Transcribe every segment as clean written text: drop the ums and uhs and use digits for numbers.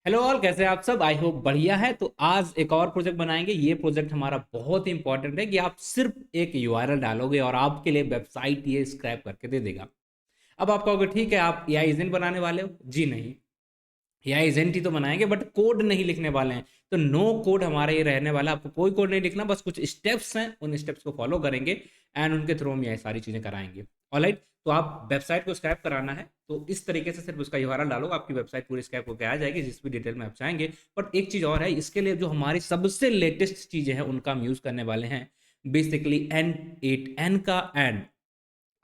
Hello all, कैसे हैं आप सब? आई होप बढ़िया है। तो आज एक और प्रोजेक्ट बनाएंगे। ये प्रोजेक्ट हमारा बहुत ही इंपॉर्टेंट है कि आप सिर्फ एक यूआरएल डालोगे और आपके लिए वेबसाइट ये स्क्रैप करके दे देगा। अब आप कहोगे ठीक है, आप एआई एजेंट बनाने वाले हो। जी नहीं, एआई एजेंट ही तो बनाएंगे बट कोड नहीं लिखने वाले हैं। तो नो कोड हमारा ये रहने वाला है। आपको कोई कोड नहीं लिखना, बस कुछ स्टेप्स हैं, उन स्टेप्स को फॉलो करेंगे एंड उनके थ्रू हम ये सारी चीज़ें कराएंगे। ऑलराइट, तो आप वेबसाइट को स्क्रैप कराना है तो इस तरीके से सिर्फ उसका यूआरएल डालोगे, आपकी वेबसाइट पूरी स्क्रैप होकर आ जाएगी जिस भी डिटेल में आप चाहेंगे। बट एक चीज़ और है, इसके लिए जो हमारी सबसे लेटेस्ट चीज़ें हैं उनका हम यूज़ करने वाले हैं। बेसिकली N8N का and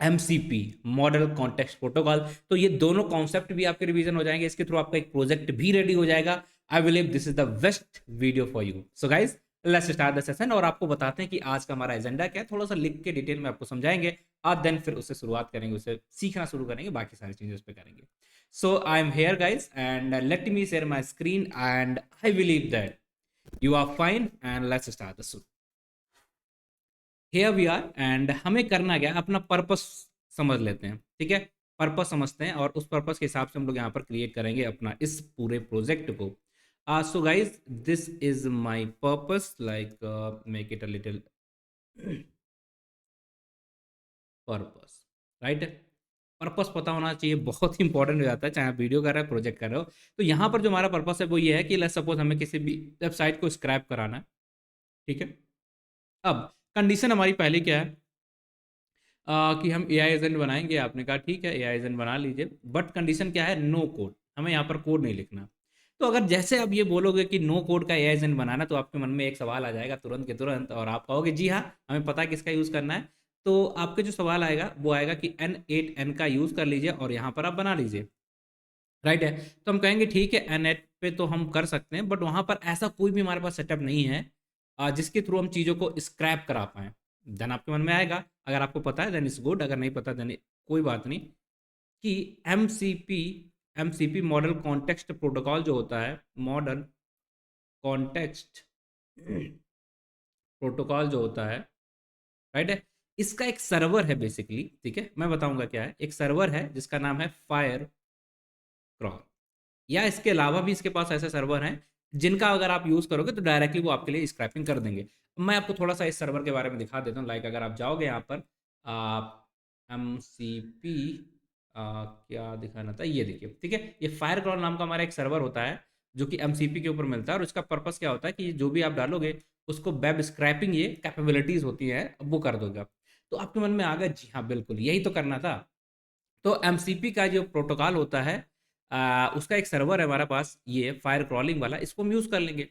MCP, model context protocol. तो ये दोनों कॉन्सेप्ट भी आपके रिवीजन हो जाएंगे, इसके थ्रू आपका एक प्रोजेक्ट भी रेडी हो जाएगा। I believe this is the best video for you. So guys, let's start the session और आपको बताते हैं कि आज का हमारा एजेंडा क्या है। थोड़ा सा लिख के डिटेल में आपको समझाएंगे और देन फिर उससे शुरुआत करेंगे, उससे सीखना शुरू करेंगे, बाकी सारी चीजें उस पर करेंगे। So I am here guys and let me share my screen and I believe that you are fine and let's start the show. Here we are and हमें करना क्या है, अपना पर्पस समझ लेते हैं। ठीक है, पर्पस समझते हैं और उस पर्पस के हिसाब से हम लोग यहाँ पर क्रिएट करेंगे अपना इस पूरे प्रोजेक्ट को। So guys, this is my purpose, like make it a little purpose. Right, purpose पता होना चाहिए, बहुत ही इंपॉर्टेंट हो जाता है, चाहे आप वीडियो कर रहे हो प्रोजेक्ट कर रहे हो। तो यहाँ पर जो हमारा पर्पस है वो ये है कि लेट्स सपोज हमें किसी भी वेबसाइट को स्क्रैप कराना है। ठीक है, अब कंडीशन हमारी पहले क्या है, कि हम एआई एजेंट बनाएंगे। आपने कहा ठीक है, एआई एजेंट बना लीजिए, बट कंडीशन क्या है, नो कोड। हमें यहाँ पर कोड नहीं लिखना। तो अगर जैसे आप ये बोलोगे कि नो कोड का एआई एजेंट बनाना, तो आपके मन में एक सवाल आ जाएगा तुरंत के तुरंत और आप कहोगे जी हाँ, हमें पता है किसका यूज़ करना है। तो आपके जो सवाल आएगा वो आएगा कि N8N का यूज़ कर लीजिए और यहाँ पर आप बना लीजिए। राइट है, तो हम कहेंगे ठीक है, N8 पे तो हम कर सकते हैं, बट वहाँ पर ऐसा कोई भी हमारे पास सेटअप नहीं है जिसके थ्रू हम चीज़ों को स्क्रैप करा पाएँ। देन आपके मन में आएगा, अगर आपको पता है देन इट्स गुड, अगर नहीं पता देन कोई बात नहीं, कि MCP MCP model context protocol जो होता है, मॉडल कॉन्टेक्स्ट प्रोटोकॉल जो होता है, राइट है, इसका एक सर्वर है बेसिकली। ठीक है, मैं बताऊंगा क्या है। एक सर्वर है जिसका नाम है फायर क्रॉल, या इसके अलावा भी इसके पास ऐसे सर्वर हैं जिनका अगर आप यूज़ करोगे तो डायरेक्टली वो आपके लिए स्क्रैपिंग कर देंगे। मैं आपको थोड़ा सा इस सर्वर के बारे में दिखा देता हूँ। लाइक अगर आप जाओगे यहाँ पर एम सी पी, क्या दिखाना था, ये देखिए। ठीक है, ये फायर क्रॉल नाम का हमारा एक सर्वर होता है जो कि एम सी पी के ऊपर मिलता है और इसका पर्पस क्या होता है कि जो भी आप डालोगे उसको वेब स्क्रैपिंग, ये कैपेबिलिटीज़ होती है, वो कर दोगे। तो आपके मन में आ गया, जी हाँ बिल्कुल यही तो करना था। तो एम का जो प्रोटोकॉल होता है, उसका एक सर्वर है हमारे पास, ये फायर क्रॉलिंग वाला, इसको हम यूज़ कर लेंगे।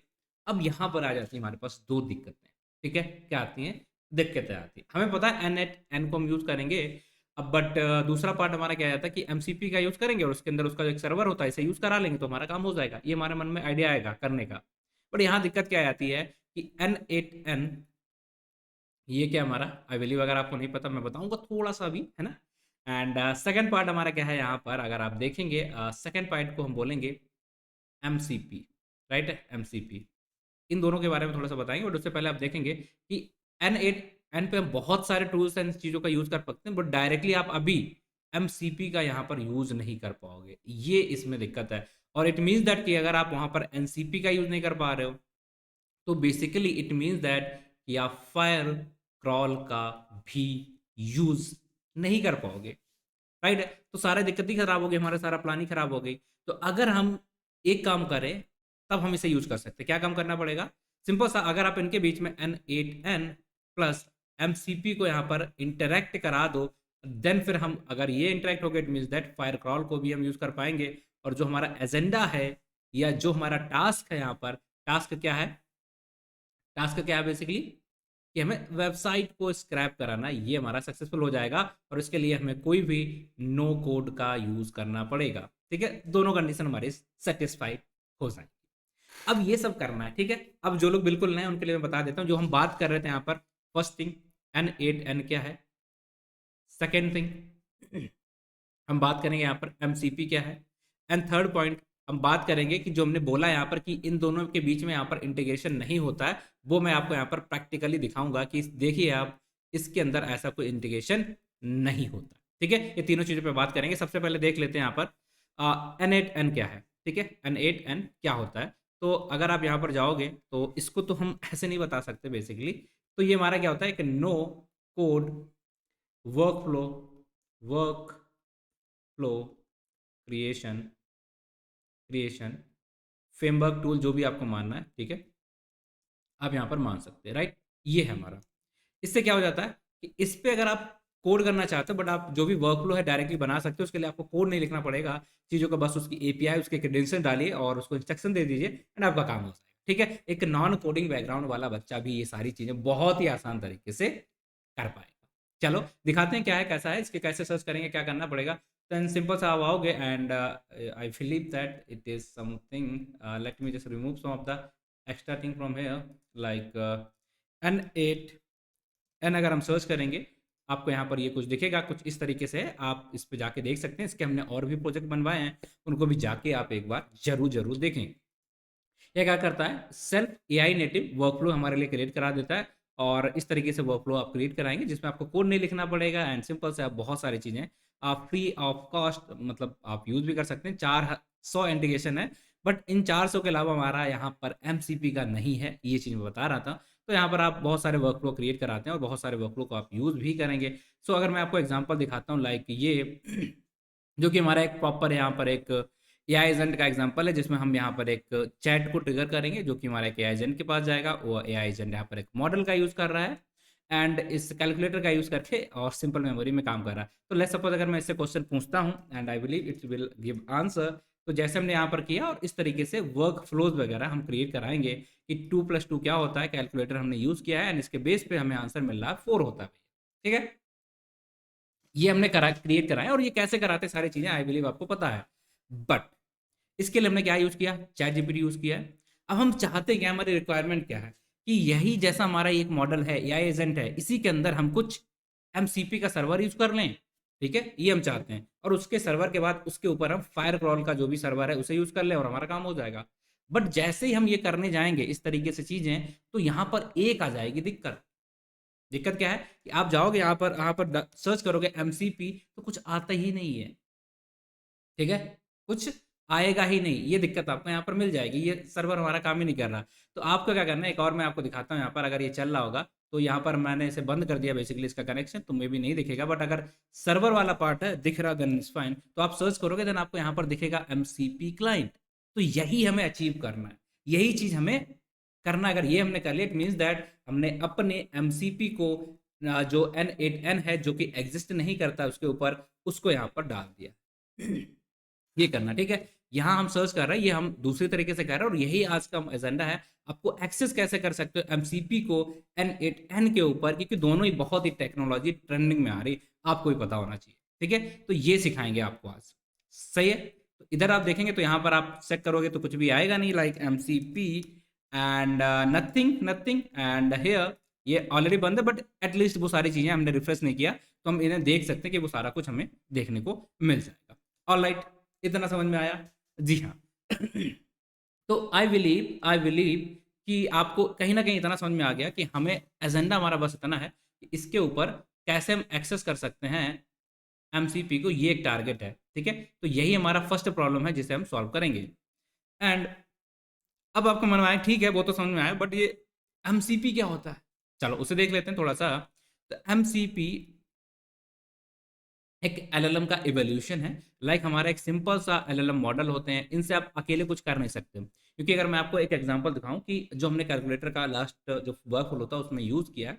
अब यहाँ पर आ जाती है हमारे पास दो दिक्कतें। ठीक है, क्या आती हैं दिक्कतें? आती है, हमें पता है N8N को हम यूज़ करेंगे। अब बट दूसरा पार्ट हमारा क्या आता है कि एमसीपी का यूज़ करेंगे और उसके अंदर उसका जो एक सर्वर होता है इसे यूज़ करा लेंगे तो हमारा काम हो जाएगा। ये हमारे मन में आइडिया आएगा करने का। बट यहाँ दिक्कत क्या आती है कि N8N, ये क्या हमारा, आई बिलीव अगर आपको नहीं पता मैं बताऊंगा थोड़ा सा अभी, है ना। एंड सेकंड पार्ट हमारा क्या है, यहाँ पर अगर आप देखेंगे सेकंड पार्ट को हम बोलेंगे एम सी पी। राइट है, एम सी पी। इन दोनों के बारे में थोड़ा सा बताएंगे, बट उससे पहले आप देखेंगे कि N8N पे हम बहुत सारे टूल्स एंड चीज़ों का यूज़ कर सकते हैं, बट डायरेक्टली आप अभी एम सी पी का यहाँ पर यूज़ नहीं कर पाओगे, ये इसमें दिक्कत है। और इट मीन्स दैट कि अगर आप वहाँ पर एन सी पी का यूज़ नहीं कर पा रहे हो तो बेसिकली इट मीन्स दैट कि आप फायर क्रॉल का भी यूज नहीं कर पाओगे। राइट है, तो सारे दिक्कत ही खराब हो गई, हमारा सारा प्लान ही खराब हो गई। तो अगर हम एक काम करें तब हम इसे यूज कर सकते हैं। क्या काम करना पड़ेगा? सिंपल सा, अगर आप इनके बीच में N8N प्लस एमसीपी को यहाँ पर इंटरेक्ट करा दो, देन फिर हम, अगर ये इंटरेक्ट हो गया it means that fire crawl को भी हम यूज कर पाएंगे। और जो हमारा एजेंडा है या जो हमारा टास्क है, यहाँ पर टास्क क्या है, टास्क क्या है बेसिकली कि हमें वेबसाइट को स्क्रैप कराना, ये हमारा सक्सेसफुल हो जाएगा और इसके लिए हमें कोई भी नो कोड का यूज करना पड़ेगा। ठीक है, दोनों कंडीशन हमारी सेटिस्फाइड हो जाएंगी। अब ये सब करना है। ठीक है, अब जो लोग बिल्कुल नए उनके लिए मैं बता देता हूँ जो हम बात कर रहे थे यहाँ पर। फर्स्ट थिंग, N8N क्या है। सेकेंड थिंग, हम बात करेंगे यहाँ पर एमसीपी क्या है। एंड थर्ड पॉइंट, हम बात करेंगे कि जो हमने बोला यहाँ पर कि इन दोनों के बीच में यहाँ पर इंटीग्रेशन नहीं होता है, वो मैं आपको यहाँ पर प्रैक्टिकली दिखाऊंगा कि देखिए आप, इसके अंदर ऐसा कोई इंटीग्रेशन नहीं होता। ठीक है, ये तीनों चीज़ों पे बात करेंगे। सबसे पहले देख लेते हैं यहाँ पर N8N क्या है। ठीक है, N8N क्या होता है। तो अगर आप यहाँ पर जाओगे तो इसको तो हम ऐसे नहीं बता सकते बेसिकली। तो ये हमारा क्या होता है, एक no code workflow, workflow creation, creation framework tool, जो भी आपको मानना है, ठीक है, आप यहाँ पर मान सकते हैं, राइट। ये है हमारा। इससे क्या हो जाता है कि इस पे अगर आप कोड करना चाहते हो, बट आप जो भी वर्क फ्लो है डायरेक्टली बना सकते हो, उसके लिए आपको कोड नहीं लिखना पड़ेगा चीज़ों का, बस उसकी एपीआई, उसके क्रेडेंशियल डालिए और उसको इंस्ट्रक्शन दे दीजिए एंड आपका काम हो जाएगा, ठीक है। एक नॉन कोडिंग बैकग्राउंड वाला बच्चा भी ये सारी चीज़ें बहुत ही आसान तरीके से कर पाएगा। चलो दिखाते हैं क्या है, कैसा है, इसके कैसे सर्च करेंगे, क्या करना पड़ेगा। तो सिंपल सा आप आओगे and I believe that it is something, let me just remove some of the extra thing from here, like N8 N। अगर हम सर्च करेंगे आपको यहाँ पर ये कुछ दिखेगा, कुछ इस तरीके से है, आप इस पे जाके देख सकते हैं। इसके हमने और भी प्रोजेक्ट बनवाए हैं, उनको भी जाके आप एक बार जरूर जरूर देखें। ये क्या करता है, सेल्फ एआई नेटिव वर्कफ्लो हमारे लिए क्रिएट करा देता है, और इस तरीके से वर्कफ्लो आप क्रिएट कराएंगे जिसमें आपको कोड नहीं लिखना पड़ेगा एंड सिंपल से आप बहुत सारी चीज़ें आप फ्री ऑफ कॉस्ट मतलब आप यूज भी कर सकते हैं। 400 इंटीग्रेशन है, बट इन 400 के अलावा हमारा यहाँ पर एमसीपी का नहीं है, ये चीज़ मैं बता रहा था। तो यहाँ पर आप बहुत सारे वर्कफ्लो क्रिएट कराते हैं और बहुत सारे वर्कफ्लो को आप यूज भी करेंगे। सो अगर मैं आपको एग्जाम्पल दिखाता हूँ, लाइक ये जो कि हमारा एक प्रॉपर यहाँ पर एक एआई एजेंट का एग्जांपल है, जिसमें हम यहाँ पर एक चैट को ट्रिगर करेंगे जो कि हमारा एक एआई एजेंट के पास जाएगा। वो एआई एजेंट यहाँ पर एक मॉडल का यूज़ कर रहा है एंड इस कैलकुलेटर का यूज़ करके और सिंपल मेमोरी में काम कर रहा है। तो लेट्स सपोज अगर मैं इससे क्वेश्चन पूछता हूँ and I believe it will give answer, तो जैसे हमने यहाँ पर किया और इस तरीके से वर्क फ्लोज वगैरह हम क्रिएट कराएंगे कि 2+2 क्या होता है, कैलकुलेटर हमने यूज़ किया है एंड इसके बेस पे हमें आंसर मिल रहा है 4 होता है, ठीक है। ये हमने क्रिएट कराया और ये कैसे कराते हैं सारी चीज़ें आई बिलीव आपको पता है। बट इसके लिए हमने क्या यूज़ किया, चैट जीपीटी यूज़ किया है। अब हम चाहते हैं क्या, हमारी रिक्वायरमेंट क्या है कि यही जैसा हमारा एक मॉडल है, एआई एजेंट है, इसी के अंदर हम कुछ एमसीपी का सर्वर यूज़ कर लें, ठीक है, ये हम चाहते हैं। और उसके सर्वर के बाद उसके ऊपर हम फायर क्रॉल का जो भी सर्वर है उसे यूज़ कर लें और हमारा काम हो जाएगा। बट जैसे ही हम ये करने जाएंगे इस तरीके से चीज़ें, तो यहाँ पर एक आ जाएगी दिक्कत। दिक्कत क्या है कि आप जाओगे यहाँ पर सर्च करोगे एमसीपी, तो कुछ आता ही नहीं है, ठीक है, कुछ आएगा ही नहीं। ये दिक्कत आपको यहाँ पर मिल जाएगी, ये सर्वर हमारा काम ही नहीं कर रहा। तो आपको क्या करना है, एक और मैं आपको दिखाता हूँ यहाँ पर, अगर ये चल रहा होगा तो यहाँ पर मैंने इसे बंद कर दिया बेसिकली इसका कनेक्शन, तो मे भी नहीं दिखेगा, बट अगर सर्वर वाला पार्ट है दिख रहा देन इट्स फाइन। तो आप सर्च करोगे देन आपको यहाँ पर दिखेगा एमसीपी क्लाइंट। तो यही हमें अचीव करना है, यही चीज हमें करना है। अगर ये हमने कर लिया इट मीन्स दैट हमने अपने एमसीपी को जो N8N है जो कि एग्जिस्ट नहीं करता उसके ऊपर, उसको यहाँ पर डाल दिया। ये करना, ठीक है। यहाँ हम सर्च कर रहे हैं, ये हम दूसरी तरीके से कर रहे हैं और यही आज का एजेंडा है। आपको एक्सेस कैसे कर सकते हो एमसीपी को N8N के ऊपर, क्योंकि दोनों ही बहुत ही टेक्नोलॉजी ट्रेंडिंग में आ रही, आपको भी पता होना चाहिए, ठीक है। तो ये सिखाएंगे आपको आज, सही है। तो इधर आप देखेंगे तो यहाँ पर आप चेक करोगे तो कुछ भी आएगा नहीं, like MCP and nothing nothing and here ये ऑलरेडी बंद है, बट एटलीस्ट वो सारी चीज़ें हमने रिफ्रेश नहीं किया तो हम इन्हें देख सकते हैं कि वो सारा कुछ हमें देखने को मिल जाएगा। ऑलराइट, इतना समझ में आया? जी हाँ। तो आई बिलीव कि आपको कहीं ना कहीं इतना समझ में आ गया कि हमें एजेंडा हमारा बस इतना है कि इसके ऊपर कैसे हम एक्सेस कर सकते हैं एमसीपी को, ये एक टारगेट है, ठीक है। तो यही हमारा फर्स्ट प्रॉब्लम है जिसे हम सॉल्व करेंगे। एंड अब आपको मन में आया ठीक है वो तो समझ में आया, बट ये एमसीपी क्या होता है, चलो उसे देख लेते हैं थोड़ा सा। तो एमसीपी एक एलएलएम का इवोल्यूशन है। लाइक हमारा एक सिंपल सा एलएलएम मॉडल होते हैं, इनसे आप अकेले कुछ कर नहीं सकते। क्योंकि अगर मैं आपको एक एग्जांपल दिखाऊं कि जो हमने कैलकुलेटर का लास्ट जो वर्क होता है उसमें यूज किया,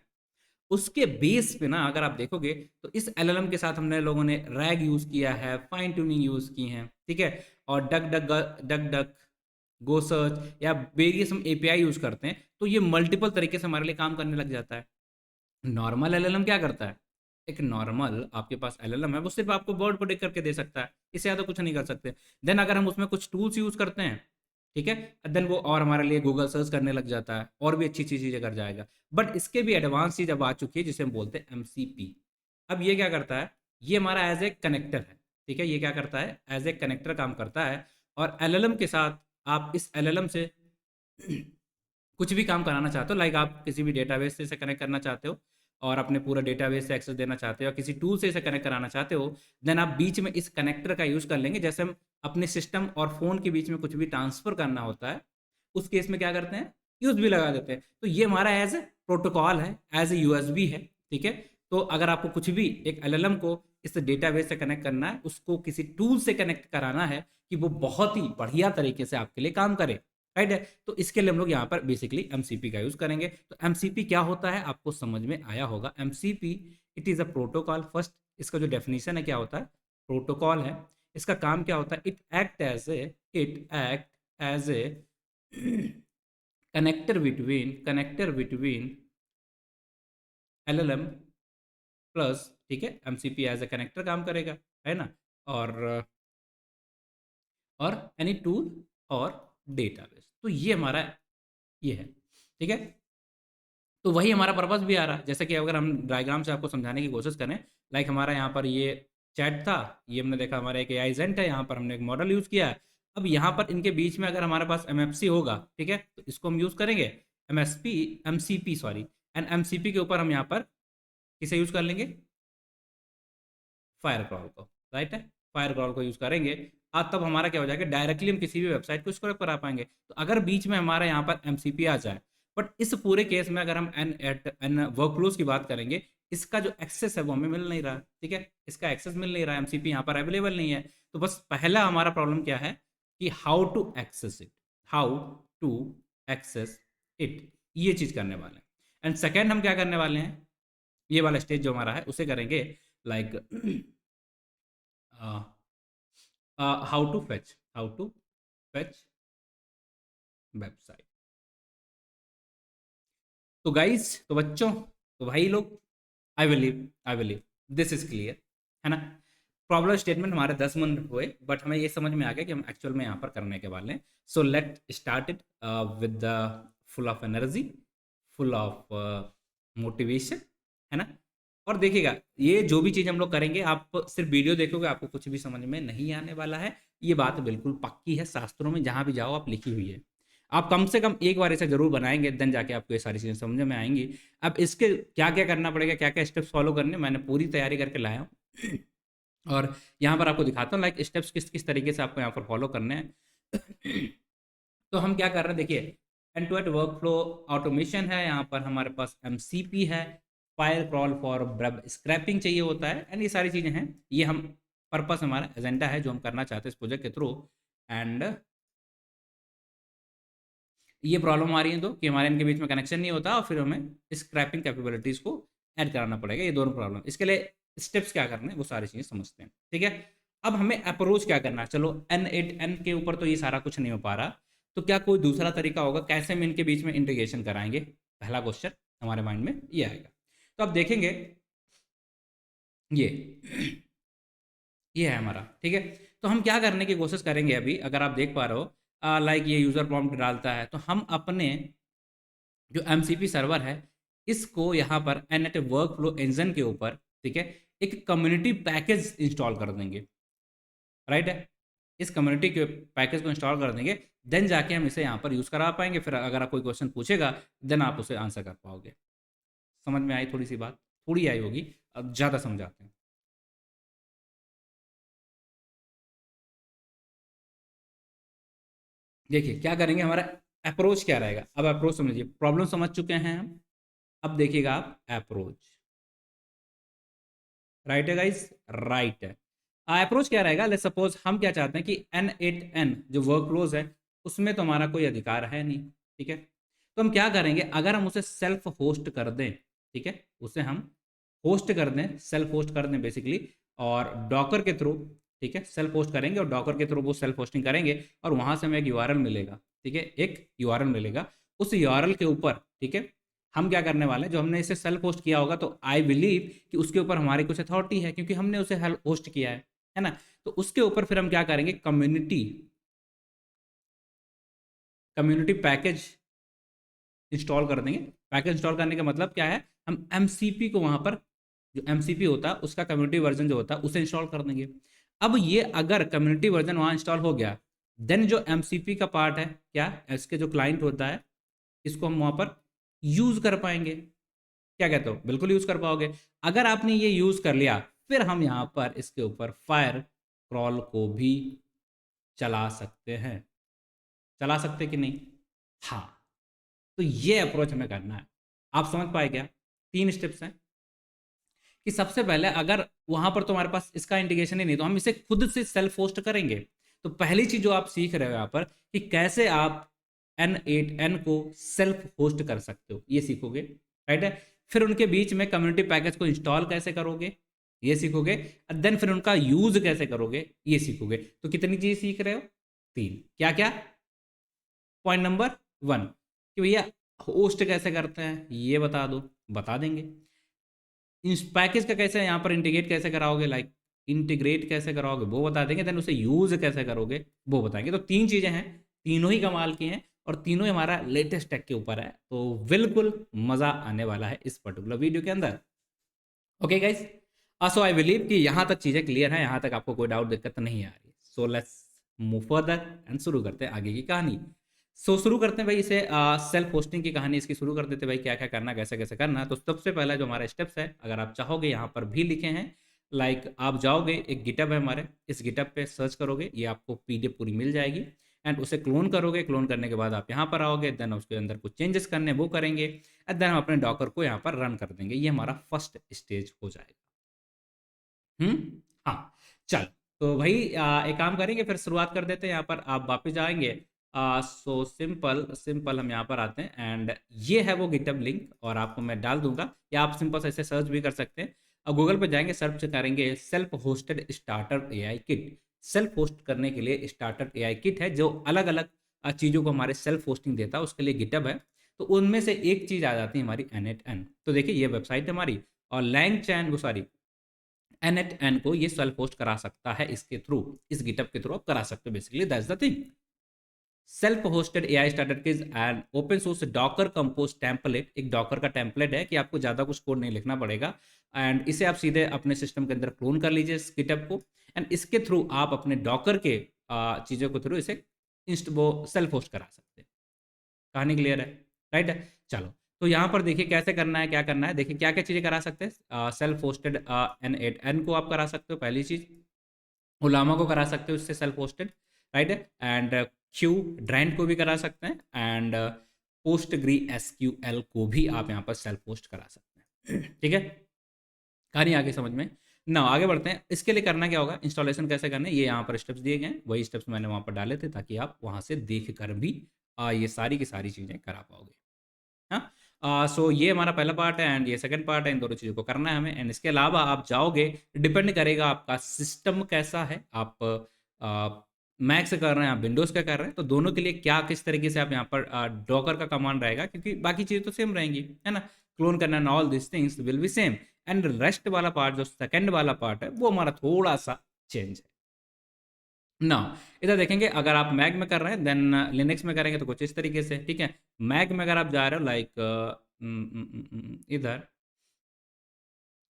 उसके बेस पे ना अगर आप देखोगे तो इस एलएलएम के साथ हमने लोगों ने रैग यूज किया है, फाइन ट्यूनिंग यूज की है, ठीक है। और डक डक गो सर्च या वेरियस हम एपीआई यूज करते हैं, तो ये मल्टीपल तरीके से हमारे लिए काम करने लग जाता है। नॉर्मल एलएलएम क्या करता है, एक नॉर्मल आपके पास एलएलएम है वो सिर्फ आपको वर्ड प्रोडिक्ट करके दे सकता है, इससे ज़्यादा कुछ नहीं कर सकते। देन अगर हम उसमें कुछ टूल्स यूज़ करते हैं, ठीक है, देन वो और हमारे लिए गूगल सर्च करने लग जाता है और भी अच्छी चीज़ें कर जाएगा। बट इसके भी एडवांस चीज़ अब आ चुकी है जिसे हम बोलते हैं एमसीपी। अब ये क्या करता है, ये हमारा एज ए कनेक्टर है, ठीक है। ये क्या करता है, एज ए कनेक्टर काम करता है। और एलएलएम के साथ आप इस एलएलएम से कुछ भी काम कराना चाहते हो, लाइक आप किसी भी डेटाबेस से इसे कनेक्ट करना चाहते हो और अपने पूरा डेटाबेस से एक्सेस देना चाहते हो या किसी टूल से इसे कनेक्ट कराना चाहते हो, देन आप बीच में इस कनेक्टर का यूज़ कर लेंगे। जैसे हम अपने सिस्टम और फ़ोन के बीच में कुछ भी ट्रांसफ़र करना होता है, उस केस में क्या करते हैं, यूएसबी लगा देते हैं। तो ये हमारा एज़ ए प्रोटोकॉल है, एज़ ए यूएसबी है, ठीक है? तो अगर आपको कुछ भी एक एलएलएम को इस डेटाबेस से कनेक्ट करना है, उसको किसी टूल से कनेक्ट कराना है कि वो बहुत ही बढ़िया तरीके से आपके लिए काम करे, राइट है? तो इसके लिए हम लोग यहाँ पर बेसिकली एमसीपी का यूज़ करेंगे। तो एमसीपी क्या होता है आपको समझ में आया होगा। MCP it is a protocol. First इसका जो डेफिनेशन है क्या होता है, प्रोटोकॉल है। इसका काम क्या होता है, it act as a connector between LLM plus, ठीक है, एमसीपी एज ए कनेक्टर काम करेगा, है ना, और एनी टूल और डेटाबेस। तो ये हमारा ये है, ठीक है। तो वही हमारा पर्पस भी आ रहा है। जैसे कि अगर हम डायग्राम से आपको समझाने की कोशिश करें, लाइक हमारा यहाँ पर ये चैट था, ये हमने देखा हमारा एक एआई एजेंट है, यहाँ पर हमने एक मॉडल यूज़ किया है। अब यहाँ पर इनके बीच में अगर हमारे पास एमएफसी होगा, ठीक है, तो इसको हम यूज़ करेंगे MSP MCP sorry, and MCP के ऊपर हम यहाँ पर किसे यूज़ कर लेंगे, फायर क्रॉल को, राइट है, फायर क्रॉल को यूज़ करेंगे। तब हमारा क्या हो जाएगा, डायरेक्टली हम किसी भी वेबसाइट को स्क्रॉल करा पाएंगे। तो अगर बीच में हमारा यहाँ पर एमसीपी आ जाए, बट इस पूरे केस में अगर हम एन वर्कफ्लोज की बात करेंगे, इसका जो एक्सेस है वो हमें मिल नहीं रहा, ठीक है, इसका एक्सेस मिल नहीं रहा, एमसीपी यहाँ पर अवेलेबल नहीं है। तो बस पहला हमारा प्रॉब्लम क्या है कि how to access it, how to access it, ये चीज़ करने वाले हैं। एंड सेकेंड हम क्या करने वाले हैं, ये वाला स्टेज जो हमारा है उसे करेंगे like how to fetch website. तो गाइस, तो बच्चों, तो भाई लोग, I believe this is clear, है ना। प्रॉब्लम स्टेटमेंट हमारे 10 मिनट हुए, बट हमें ये समझ में आ गया कि हम एक्चुअल में यहाँ पर करने के वाले हैं। So let start it with the full of energy, full of motivation, है ना। और देखिएगा, ये जो भी चीज़ हम लोग करेंगे, आप सिर्फ वीडियो देखोगे आपको कुछ भी समझ में नहीं आने वाला है। ये बात बिल्कुल पक्की है, शास्त्रों में जहाँ भी जाओ आप लिखी हुई है। आप कम से कम एक बार इसे जरूर बनाएंगे, देन जाके आपको ये सारी चीज़ें समझ में आएंगी। अब इसके क्या क्या करना पड़ेगा, क्या क्या स्टेप्स फॉलो करने, मैंने पूरी तैयारी करके लाया हूँ और यहाँ पर आपको दिखाता हूँ लाइक स्टेप्स किस किस तरीके से आपको यहाँ पर फॉलो करने हैं। तो हम क्या कर रहे हैं, देखिए, end to end workflow automation है, यहाँ पर हमारे पास एमसीपी है, Firecrawl for web scraping चाहिए होता है, एंड ये सारी चीज़ें हैं। ये हम पर्पस हमारा एजेंडा है जो हम करना चाहते हैं इस प्रोजेक्ट के थ्रू। एंड ये प्रॉब्लम आ रही है तो कि हमारे इनके बीच में कनेक्शन नहीं होता, और फिर हमें स्क्रैपिंग कैपेबिलिटीज़ को ऐड कराना पड़ेगा। ये दोनों प्रॉब्लम, इसके लिए स्टेप्स क्या करने हैं वो सारी चीज़ें समझते हैं, ठीक है। अब हमें अप्रोच क्या करना है, चलो N8N के ऊपर तो ये सारा कुछ नहीं हो पा रहा, तो क्या कोई दूसरा तरीका होगा कैसे हम इनके बीच में इंटीग्रेशन कराएंगे, पहला क्वेश्चन हमारे माइंड में ये आएगा। तो अब देखेंगे, ये ये है हमारा, ठीक है। तो हम क्या करने की कोशिश करेंगे, अभी अगर आप देख पा रहे हो, लाइक ये यूज़र प्रॉम्प्ट डालता है, तो हम अपने जो एमसीपी सर्वर है इसको यहाँ पर एनएट वर्क फ्लो इंजन के ऊपर, ठीक है, एक कम्युनिटी पैकेज इंस्टॉल कर देंगे, राइट है। इस कम्युनिटी के पैकेज को इंस्टॉल कर देंगे, देन जाके हम इसे यहाँ पर यूज़ करा पाएंगे। फिर अगर आप कोई क्वेश्चन पूछेगा, देन आप उसे आंसर कर पाओगे। समझ में आई थोड़ी सी बात, थोड़ी आई होगी, अब ज़्यादा समझाते हैं। देखिए क्या करेंगे, हमारा अप्रोच क्या रहेगा। अब अप्रोच समझिए, प्रॉब्लम समझ चुके हैं हम, अब देखिएगा आप अप्रोच, राइट है गाइस, राइट है। अप्रोच क्या रहेगा, लेट्स सपोज हम क्या चाहते हैं कि N8N जो वर्क फ्लोज है उसमें तो हमारा कोई अधिकार है नहीं, ठीक है। तो हम क्या करेंगे, अगर हम उसे सेल्फ होस्ट कर दें, ठीक है, उसे हम होस्ट कर दें, सेल्फ होस्ट कर दें बेसिकली, और डॉकर के थ्रू, ठीक है, सेल्फ होस्ट करेंगे और डॉकर के थ्रू वो सेल्फ होस्टिंग करेंगे, और वहां से हमें एक यूआरएल मिलेगा, ठीक है, एक यूआरएल मिलेगा। उस यूआरएल के ऊपर, ठीक है, हम क्या करने वाले हैं, जो हमने इसे सेल्फ होस्ट किया होगा, तो आई बिलीव कि उसके ऊपर हमारी कुछ अथॉरिटी है क्योंकि हमने उसे होस्ट किया है ना। तो उसके ऊपर फिर हम क्या करेंगे, कम्युनिटी कम्युनिटी पैकेज इंस्टॉल कर देंगे। पैकेज इंस्टॉल करने का मतलब क्या है, हम एमसीपी को वहां पर, जो एमसीपी होता है उसका कम्युनिटी वर्जन जो होता है उसे इंस्टॉल कर देंगे। अब ये अगर कम्युनिटी वर्जन वहां इंस्टॉल हो गया, देन जो एमसीपी का पार्ट है, क्या इसके जो क्लाइंट होता है, इसको हम वहां पर यूज कर पाएंगे। क्या कहते हो, बिल्कुल यूज कर पाओगे। अगर आपने ये यूज कर लिया, फिर हम यहाँ पर इसके ऊपर फायर क्रॉल को भी चला सकते हैं। चला सकते कि नहीं? हाँ। तो ये अप्रोच हमें करना है। आप समझ पाए क्या? 3 स्टेप्स हैं कि सबसे पहले अगर वहाँ पर तुम्हारे पास इसका इंटीग्रेशन ही नहीं तो हम इसे खुद से सेल्फ होस्ट करेंगे। तो पहली चीज़ जो आप सीख रहे हो यहाँ पर कि कैसे आप N8N को सेल्फ होस्ट कर सकते हो, ये सीखोगे। राइट है। फिर उनके बीच में कम्युनिटी पैकेज को इंस्टॉल कैसे करोगे, ये सीखोगे। देन फिर उनका यूज कैसे करोगे, ये सीखोगे। तो कितनी चीज़ सीख रहे हो? 3। क्या क्या? पॉइंट नंबर 1 कि भैया होस्ट कैसे करते हैं, ये बता दो, बता देंगे। इस पैकेज का कैसे यहाँ पर इंटीग्रेट कैसे कराओगे, लाइक इंटीग्रेट कैसे कराओगे वो बता देंगे। देन उसे यूज कैसे करोगे वो बताएंगे। तो 3 चीजें हैं, तीनों ही कमाल की हैं और तीनों ही हमारा लेटेस्ट टेक के ऊपर है। तो बिल्कुल मजा आने वाला है इस पर्टिकुलर वीडियो के अंदर। Okay guys, so I believe कि यहाँ तक चीजें क्लियर हैं, यहाँ तक आपको कोई डाउट दिक्कत नहीं आ रही। So let's move further and शुरू करते हैं आगे की कहानी। शुरू करते हैं भाई इसे सेल्फ होस्टिंग की कहानी इसकी शुरू कर देते हैं भाई, क्या क्या करना, कैसे कैसे करना। तो सबसे पहला जो हमारा स्टेप्स है, अगर आप चाहोगे यहाँ पर भी लिखे हैं। लाइक आप जाओगे, एक गिटअप है हमारे, इस गिटअप पे सर्च करोगे, ये आपको पीडीएफ पूरी मिल जाएगी। एंड उसे क्लोन करोगे, क्लोन करने के बाद आप यहाँ पर आओगे। देन उसके अंदर कुछ चेंजेस करने वो करेंगे। एंड देन हम अपने डॉकर को यहाँ पर रन कर देंगे। ये हमारा फर्स्ट स्टेज हो जाएगा। हाँ। चल, तो भाई एक काम करेंगे, फिर शुरुआत कर देते हैं। यहाँ पर आप वापस जाएंगे। सो सिंपल सिंपल हम यहाँ पर आते हैं एंड ये है वो गिटहब लिंक, और आपको मैं डाल दूंगा, या आप सिंपल से ऐसे सर्च भी कर सकते हैं। अब गूगल पे जाएंगे, सर्च करेंगे self hosted starter AI kit. Self host करने के लिए स्टार्टर एआई किट है, जो अलग अलग चीज़ों को हमारे सेल्फ होस्टिंग देता है, उसके लिए गिटहब है। तो उनमें से एक चीज़ आ जाती है हमारी N8N। तो देखिए ये वेबसाइट है हमारी, और लैंग चैन वो सारी N8N को ये सेल्फ होस्ट करा सकता है, इसके थ्रू, इस गिटअप के थ्रू आप करा सकते हो। Basically that's the thing. Self hosted AI starter kits and open source docker compose template. एक डॉकर का टेम्पलेट है कि आपको ज़्यादा कुछ कोड नहीं लिखना पड़ेगा। एंड इसे आप सीधे अपने सिस्टम के अंदर क्लोन कर लीजिए इस गिटअप को। एंड इसके थ्रू आप अपने डॉकर के चीज़ों के थ्रू इसे वो सेल्फ होस्ट करा सकते हैं। कहानी क्लियर है? राइट है। चलो, तो यहाँ पर देखिए कैसे करना है, क्या करना है। देखिए क्या क्या चीज़ें करा सकते हैं। सेल्फ होस्टेड N8N को आप करा सकते हो, पहली चीज़। ओलामा को करा सकते हो इससे सेल्फ होस्टेड। राइट है। एंड क्यू ड्राइंट को भी करा सकते हैं। एंड पोस्ट ग्री SQL को भी आप यहाँ पर सेल्फ होस्ट करा सकते हैं। ठीक है, कहानी आगे समझ में ना। आगे बढ़ते हैं। इसके लिए करना क्या होगा, इंस्टॉलेशन कैसे करना है, ये यहाँ पर स्टेप्स दिए गए हैं। वही स्टेप्स मैंने वहाँ पर डाले थे, ताकि आप वहाँ से देख कर भी ये सारी की सारी चीज़ें करा पाओगे। हाँ। सो ये हमारा पहला पार्ट है एंड ये सेकंड पार्ट है। इन दोनों चीज़ों को करना है हमें। एंड इसके अलावा आप जाओगे, डिपेंड करेगा आपका सिस्टम कैसा है। आप मैक से कर रहे हैं, आप विंडोज़ का कर रहे हैं, तो दोनों के लिए क्या किस तरीके से आप यहाँ पर डॉकर का कमांड रहेगा, क्योंकि बाकी चीज़ें तो सेम रहेंगी, है ना। क्लोन करना and all this things will be same. And rest वाला पार्ट, जो सेकंड वाला पार्ट है, वो हमारा थोड़ा सा चेंज है ना। इधर देखेंगे, अगर आप मैक में कर रहे हैं, देन लिनक्स में करेंगे तो कुछ इस तरीके से। ठीक है, मैक में अगर आप जा रहे हो, लाइक इधर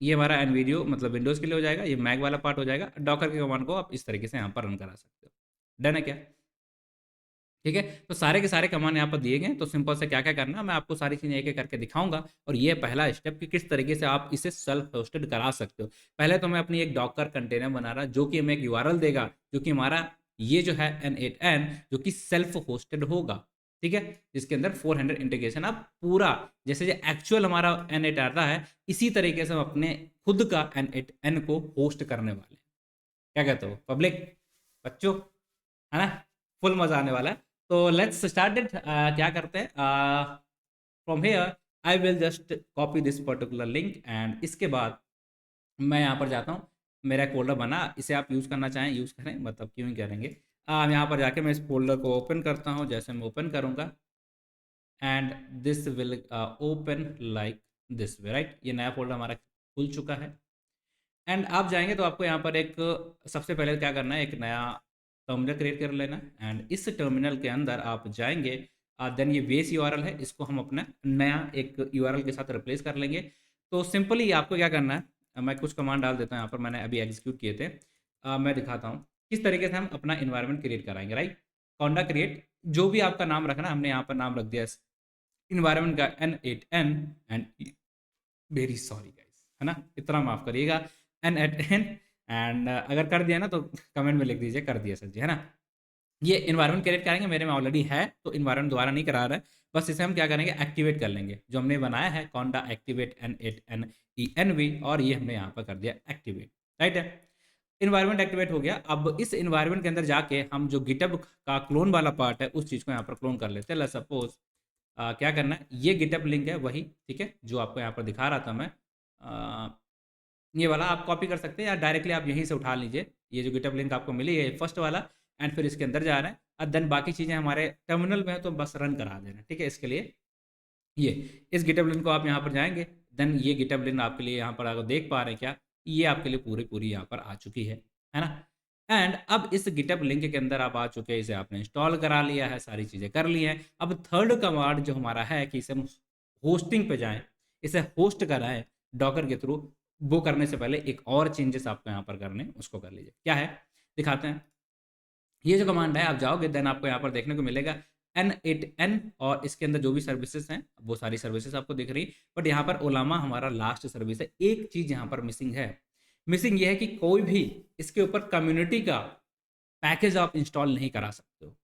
ये हमारा एन वीडियो मतलब विंडोज़ के लिए हो जाएगा, ये मैक वाला पार्ट हो जाएगा। डॉकर के कमांड को आप इस तरीके से यहाँ पर रन करा सकते हो। डन है क्या? ठीक है, तो सारे के सारे कमांड यहाँ पर दिए गए हैं। तो सिंपल से क्या क्या करना है, मैं आपको सारी चीज़ें एक एक करके दिखाऊंगा। और ये पहला स्टेप कि किस तरीके से आप इसे सेल्फ होस्टेड करा सकते हो। पहले तो मैं अपनी एक डॉकर कंटेनर बना रहा, जो कि हमें एक यूआरएल देगा, जो कि हमारा ये जो है N8N, जो कि सेल्फ होस्टेड होगा। ठीक है, जिसके अंदर 400 इंटीग्रेशन आप पूरा, जैसे जो एक्चुअल हमारा N8 आता है, इसी तरीके से हम अपने खुद का N8N को होस्ट करने वाले हैं। क्या कहते हो पब्लिक, बच्चों, है ना? फुल मजा आने वाला है। तो लेट्स स्टार्ट इट। क्या करते हैं, from here I will just copy this particular link. And इसके बाद मैं यहाँ पर जाता हूँ, मेरा एक फोल्डर बना, इसे आप यूज़ करना चाहें यूज़ करें, मतलब क्यों ही करेंगे। यहाँ पर जाके मैं इस फोल्डर को ओपन करता हूँ। जैसे मैं ओपन करूँगा, and this will open like this way. Right, ये नया फोल्डर हमारा खुल चुका है। एंड आप जाएंगे तो आपको यहाँ पर एक, सबसे पहले क्या करना है, एक नया टर्मिनल क्रिएट कर लेना। एंड इस टर्मिनल के अंदर आप जाएंगे, देन ये बेस यूआरएल है, इसको हम अपना नया एक यूआरएल के साथ रिप्लेस कर लेंगे। तो सिंपली आपको क्या करना है, मैं कुछ कमांड डाल देता हूँ यहाँ पर, मैंने अभी एग्जीक्यूट किए थे। मैं दिखाता हूँ किस तरीके से हम अपना इन्वायरमेंट क्रिएट कराएंगे। राइट, कॉन्डा क्रिएट, जो भी आपका नाम रखना, हमने यहाँ पर नाम रख दिया इन्वायरमेंट का N8N। And very sorry guys, है ना, इतना माफ करिएगा, N8N। एंड अगर कर दिया ना तो कमेंट में लिख दीजिए कर दिया सर जी, है ना। ये इन्वायरमेंट क्रिएट करेंगे, मेरे में ऑलरेडी है तो इन्वायरमेंट दोबारा नहीं करा रहा है, बस इसे हम क्या करेंगे एक्टिवेट कर लेंगे, जो हमने बनाया है कॉन्डा एक्टिवेट NATENV, और ये हमने यहाँ पर कर दिया एक्टिवेट, राइट है। इन्वायरमेंट एक्टिवेट हो गया। अब इस इन्वायरमेंट के अंदर जाके हम जो गिटअप का क्लोन वाला पार्ट है उस चीज़ को यहाँ पर क्लोन कर लेते हैं। लेट्स सपोज क्या करना है, ये गिटअप लिंक है वही, ठीक है, जो आपको यहाँ पर दिखा रहा था मैं, ये वाला आप कॉपी कर सकते हैं या डायरेक्टली आप यहीं से उठा लीजिए, ये जो गिटअप लिंक आपको मिली है फर्स्ट वाला, एंड फिर इसके अंदर जा रहे हैं, और देन बाकी चीज़ें हमारे टर्मिनल में है तो बस रन करा देना, ठीक है। इसके लिए ये इस गिटअप लिंक को आप यहाँ पर जाएंगे, देन ये गिटअप लिंक आपके लिए यहाँ पर अगर देख पा रहे हैं क्या, ये आपके लिए पूरी पूरी यहाँ पर आ चुकी है ना। एंड अब इस गिटअप लिंक के अंदर आप आ चुके हैं, इसे आपने इंस्टॉल करा लिया है, सारी चीज़ें कर ली हैं। अब थर्ड कमांड जो हमारा है कि इसे हम होस्टिंग पे जाएं, इसे होस्ट कराएं डॉकर के थ्रू, वो करने से पहले एक और चेंजेस आपको यहाँ पर करने, उसको कर लीजिए। क्या है दिखाते हैं। ये जो कमांड है आप जाओगे, देन आपको यहाँ पर देखने को मिलेगा N8N, और इसके अंदर जो भी सर्विसेज हैं वो सारी सर्विसेज आपको दिख रही, बट यहाँ पर ओलामा हमारा लास्ट सर्विस है। एक चीज़ यहाँ पर मिसिंग है, मिसिंग ये है कि कोई भी इसके ऊपर कम्युनिटी का पैकेज आप इंस्टॉल नहीं करा सकते हो।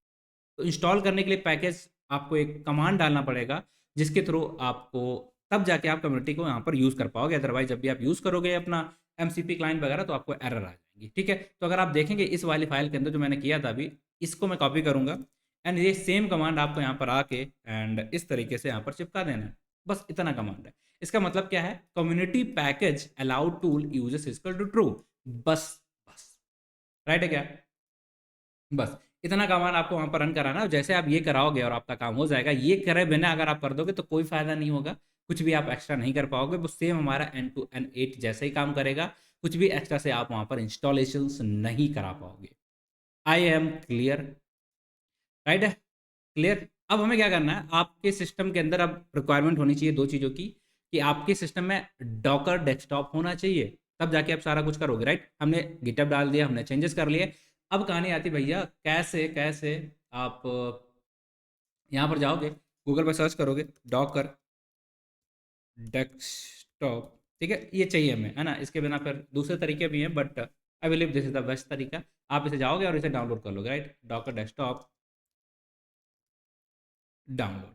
तो इंस्टॉल करने के लिए पैकेज आपको एक कमांड डालना पड़ेगा, जिसके थ्रू आपको तब जाके आप कम्युनिटी को यहाँ पर यूज़ कर पाओगे, अदरवाइज जब भी आप यूज़ करोगे अपना MCP क्लाइंट वगैरह तो आपको एरर आ जाएगी, ठीक है। तो अगर आप देखेंगे इस वाली फाइल के अंदर जो मैंने किया था अभी, इसको मैं कॉपी करूँगा, एंड ये सेम कमांड आपको यहाँ पर आके एंड इस तरीके से यहाँ पर चिपका देना है, बस इतना कमांड है। इसका मतलब क्या है, community package allowed tool uses equal to true, बस बस, राइट है क्या, बस इतना कमांड आपको वहां पर रन कराना है। जैसे आप ये कराओगे और आपका काम हो जाएगा। ये करे बिना अगर आप कर दोगे तो कोई फायदा नहीं होगा, कुछ भी आप एक्स्ट्रा नहीं कर पाओगे, वो सेम हमारा N2N8 जैसे ही काम करेगा, कुछ भी एक्स्ट्रा से आप वहां पर इंस्टॉलेशन नहीं करा पाओगे। आई एम क्लियर, राइट है, क्लियर। अब हमें क्या करना है, आपके सिस्टम के अंदर अब रिक्वायरमेंट होनी चाहिए दो चीज़ों की, कि आपके सिस्टम में डॉकर डेस्कटॉप होना चाहिए, तब जाके आप सारा कुछ करोगे, राइट। हमने गिटअप डाल दिया, हमने चेंजेस कर लिए। अब कहानी आती भैया, कैसे कैसे आप यहाँ पर जाओगे, गूगल पर सर्च करोगे डॉकर डेस्कटॉप, ठीक है, ये चाहिए हमें, है ना। इसके बिना फिर दूसरे तरीके भी हैं, but I believe this is the best तरीका। आप इसे जाओगे और इसे डाउनलोड कर लोगे, राइट, डॉकर डेस्कटॉप डाउनलोड।